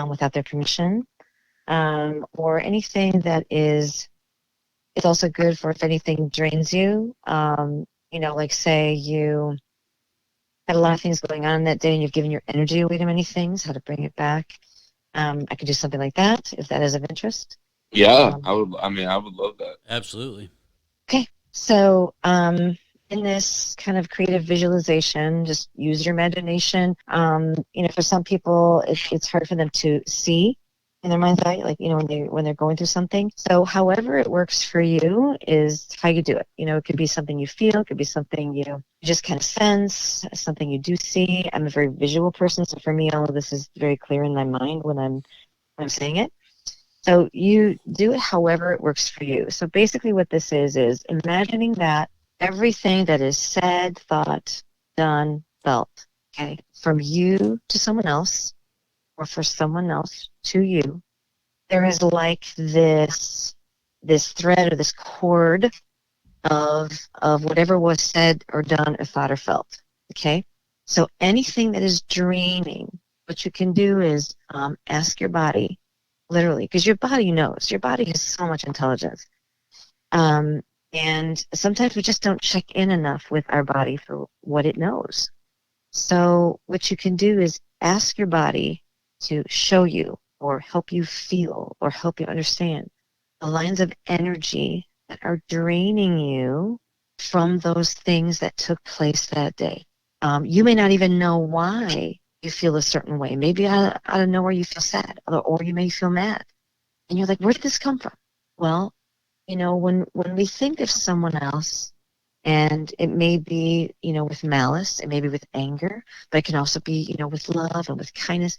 [SPEAKER 3] without their permission, or anything that is. It's also good for if anything drains you. Like say you had a lot of things going on that day, and you've given your energy away to many things, how to bring it back. I could do something like that if that is of interest.
[SPEAKER 2] Yeah, I would love that.
[SPEAKER 1] Absolutely.
[SPEAKER 3] Okay. So in this kind of creative visualization, just use your imagination. For some people, it's hard for them to see in their mind's eye, like, when they're going through something. So however it works for you is how you do it. It could be something you feel, it could be something you just kind of sense, something you do see. I'm a very visual person, so for me, all of this is very clear in my mind when I'm saying it. So you do it however it works for you. So basically what this is imagining that everything that is said, thought, done, felt, okay, from you to someone else or for someone else to you, there is like this thread or this cord of whatever was said or done or thought or felt, okay? So anything that is draining, what you can do is ask your body, literally, because your body knows. Your body has so much intelligence. And sometimes we just don't check in enough with our body for what it knows. So what you can do is ask your body to show you or help you feel or help you understand the lines of energy that are draining you from those things that took place that day. You may not even know why you feel a certain way. Maybe out of nowhere you feel sad, or you may feel mad. And you're like, where did this come from? Well, when we think of someone else, and it may be, with malice, it may be with anger, but it can also be, with love and with kindness,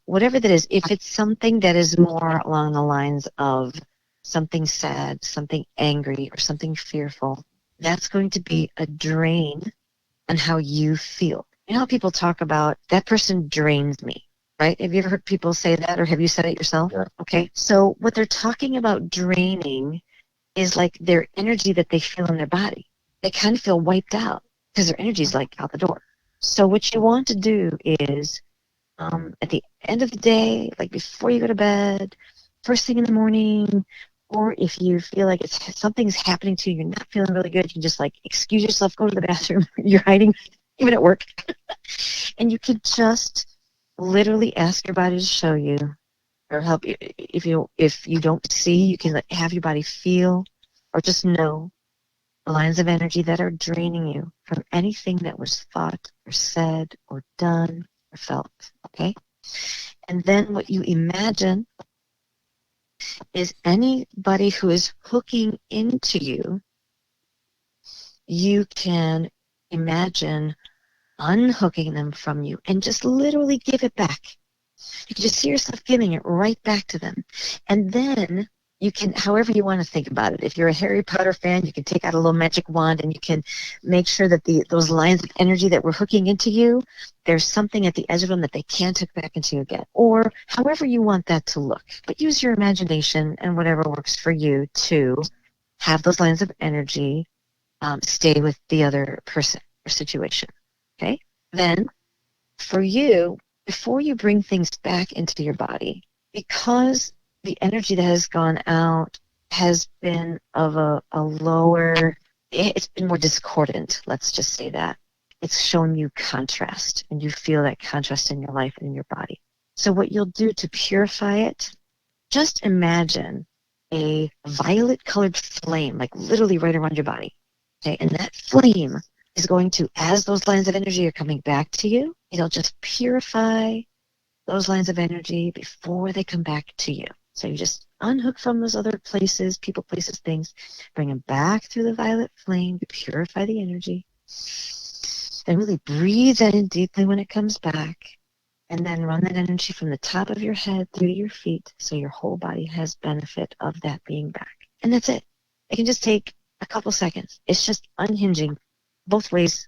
[SPEAKER 3] whatever that is, if it's something that is more along the lines of something sad, something angry, or something fearful, that's going to be a drain on how you feel. You know how people talk about, that person drains me, right? Have you ever heard people say that, or have you said it yourself?
[SPEAKER 2] Yeah.
[SPEAKER 3] Okay, so what they're talking about draining is like their energy that they feel in their body. They kind of feel wiped out because their energy is like out the door. So what you want to do is at the end of the day, like before you go to bed, first thing in the morning, or if you feel like something's happening to you, you're not feeling really good, you can just like excuse yourself, go to the bathroom, you're hiding, even at work, and you can just literally ask your body to show you or help you. If you don't see, you can have your body feel or just know the lines of energy that are draining you from anything that was thought or said or done or felt, okay? And then what you imagine is anybody who is hooking into you, you can imagine unhooking them from you and just literally give it back. You can just see yourself giving it right back to them. And then you can, however you want to think about it. If you're a Harry Potter fan, you can take out a little magic wand and you can make sure that those lines of energy that were hooking into you, there's something at the edge of them that they can't hook back into you again. Or however you want that to look. But use your imagination and whatever works for you to have those lines of energy stay with the other person or situation. Okay? Then for you, before you bring things back into your body, because the energy that has gone out has been of a lower, it's been more discordant, let's just say that. It's shown you contrast, and you feel that contrast in your life and in your body. So what you'll do to purify it, just imagine a violet-colored flame, like literally right around your body. Okay, and that flame is going to, as those lines of energy are coming back to you, it'll just purify those lines of energy before they come back to you. So you just unhook from those other places, people, places, things, bring them back through the violet flame to purify the energy. Then really breathe that in deeply when it comes back, and then run that energy from the top of your head through to your feet so your whole body has benefit of that being back. And that's it. It can just take a couple seconds. It's just unhinging both ways.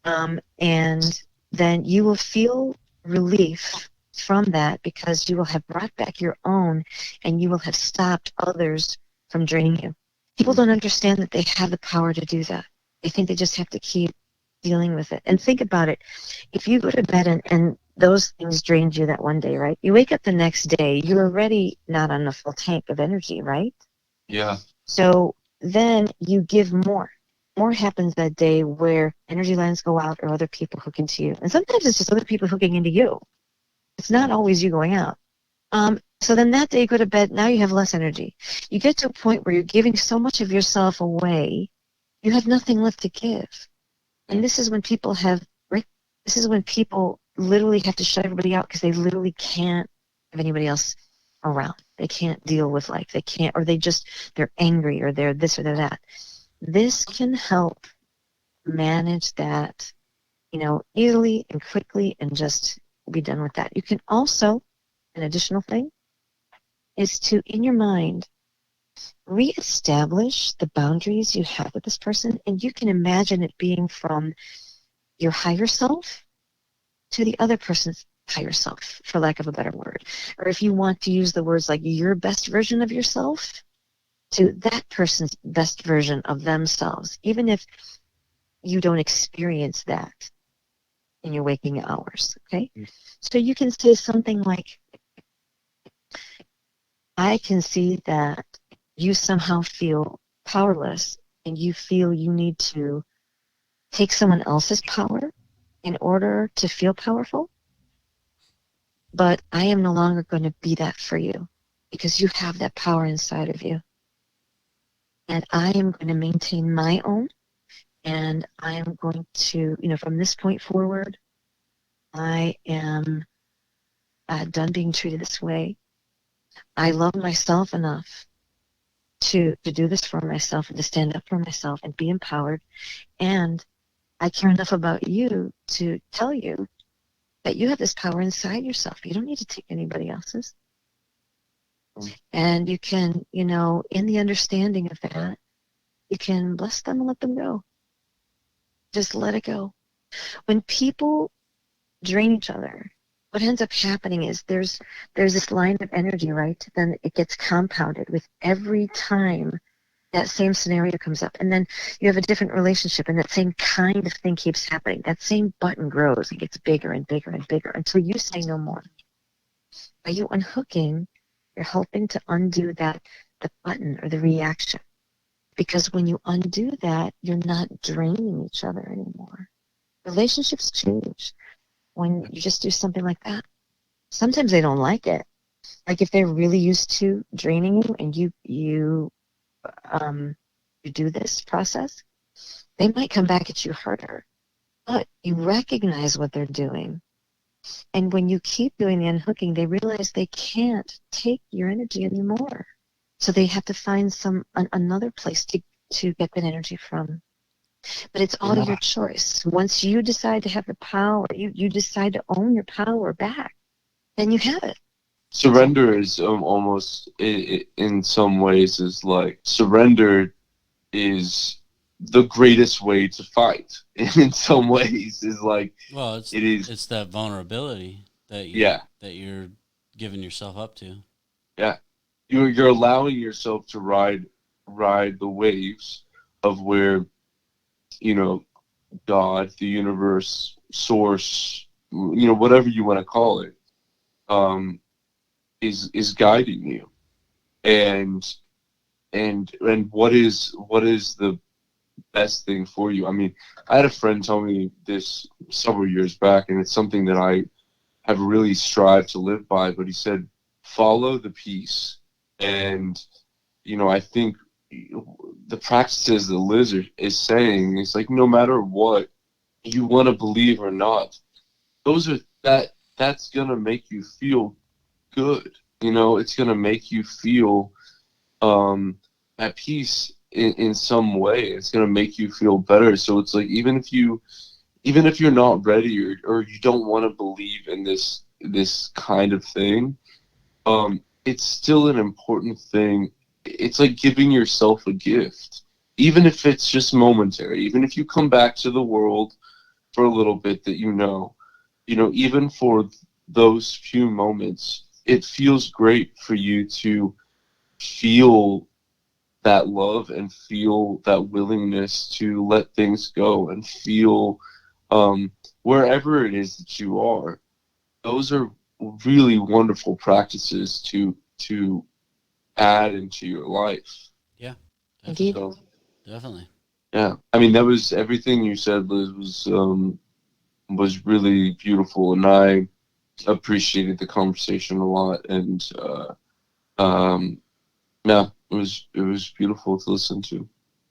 [SPEAKER 3] And then you will feel relief from that because you will have brought back your own and you will have stopped others from draining you. People don't understand that they have the power to do that. They think they just have to keep dealing with it. And think about it. If you go to bed and those things drained you that one day, right? You wake up the next day, you're already not on a full tank of energy, right?
[SPEAKER 2] Yeah.
[SPEAKER 3] So then you give more. More happens that day where energy lines go out or other people hook into you. And sometimes it's just other people hooking into you. It's not always you going out. So then that day you go to bed, now you have less energy. You get to a point where you're giving so much of yourself away, you have nothing left to give. And this is when people this is when people literally have to shut everybody out because they literally can't have anybody else around. They can't deal with life. They can't, or they're angry or they're this or they're that. This can help manage that, easily and quickly and just be done with that. You can also, an additional thing, is to, in your mind, reestablish the boundaries you have with this person. And you can imagine it being from your higher self to the other person's higher self, for lack of a better word. Or if you want to use the words like your best version of yourself to that person's best version of themselves, even if you don't experience that in your waking hours, okay? So you can say something like, I can see that you somehow feel powerless and you feel you need to take someone else's power in order to feel powerful. But I am no longer going to be that for you because you have that power inside of you. And I am going to maintain my own. And I am going to, from this point forward, I am done being treated this way. I love myself enough to do this for myself and to stand up for myself and be empowered. And I care enough about you to tell you that you have this power inside yourself. You don't need to take anybody else's. And you can, in the understanding of that, you can bless them and let them go. Just let it go. When people drain each other, what ends up happening is there's this line of energy, right? Then it gets compounded with every time that same scenario comes up. And then you have a different relationship and that same kind of thing keeps happening. That same button grows and gets bigger and bigger and bigger until you say no more. By you unhooking, you're helping to undo the button or the reaction. Because when you undo that, you're not draining each other anymore. Relationships change when you just do something like that. Sometimes they don't like it. Like if they're really used to draining you and you do this process, they might come back at you harder. But you recognize what they're doing. And when you keep doing the unhooking, they realize they can't take your energy anymore. So they have to find another place to get that energy from. But it's all your choice. Once you decide to have the power, you decide to own your power back, then you have it.
[SPEAKER 2] Surrender is almost, in some ways, is like surrender is the greatest way to fight. In some ways, is like,
[SPEAKER 1] well, it's that vulnerability that you're giving yourself up to.
[SPEAKER 2] Yeah, you're allowing yourself to ride the waves of where, God, the universe, source, whatever you want to call it, is guiding you, and what is the best thing for you. I mean, I had a friend tell me this several years back, and it's something that I have really strived to live by. But he said, follow the peace. And I think the practices that Liz is saying is like, no matter what you want to believe or not, that's gonna make you feel good. It's gonna make you feel at peace in some way. It's gonna make you feel better. So it's like, even if you're not ready or you don't want to believe in this kind of thing, it's still an important thing. It's like giving yourself a gift, even if it's just momentary. Even if you come back to the world for a little bit, that even for those few moments, it feels great for you to feel that love and feel that willingness to let things go and feel wherever it is that you are. Those are really wonderful practices to add into your life.
[SPEAKER 1] Yeah,
[SPEAKER 3] indeed.
[SPEAKER 2] So,
[SPEAKER 1] definitely.
[SPEAKER 2] Yeah, I mean, that was everything you said, Liz, was really beautiful, and I appreciated the conversation a lot. And yeah, it was beautiful to listen to.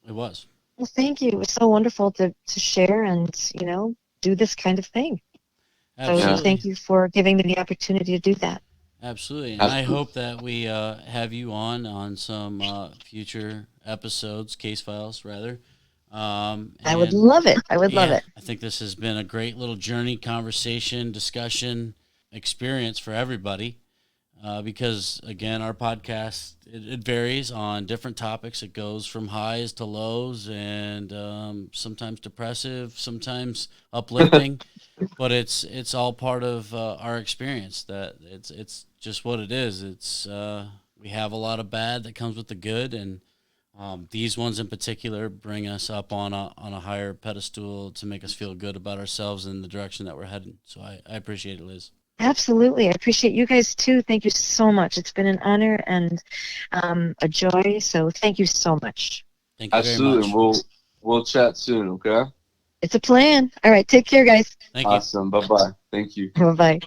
[SPEAKER 1] It was.
[SPEAKER 3] Well, thank you. It was so wonderful to share and do this kind of thing.
[SPEAKER 1] Absolutely.
[SPEAKER 3] So thank you for giving me the opportunity to do that.
[SPEAKER 1] Absolutely. And I hope that we have you on some future episodes, case files, rather.
[SPEAKER 3] I would love it. I would love it.
[SPEAKER 1] I think this has been a great little journey, conversation, discussion, experience for everybody. because again, our podcast it varies on different topics. It goes from highs to lows, and sometimes depressive, sometimes uplifting. But it's all part of our experience. That it's just what it is. It's we have a lot of bad that comes with the good, and these ones in particular bring us up on a higher pedestal to make us feel good about ourselves and the direction that we're heading. So I appreciate it, Liz.
[SPEAKER 3] Absolutely. I appreciate you guys too. Thank you so much. It's been an honor and a joy. So thank you so much.
[SPEAKER 1] Thank you
[SPEAKER 2] Absolutely.
[SPEAKER 1] very much.
[SPEAKER 2] We'll chat soon, okay?
[SPEAKER 3] It's a plan. All right. Take care, guys.
[SPEAKER 1] Thank you.
[SPEAKER 2] Awesome. Bye-bye. Thank you.
[SPEAKER 3] Bye-bye.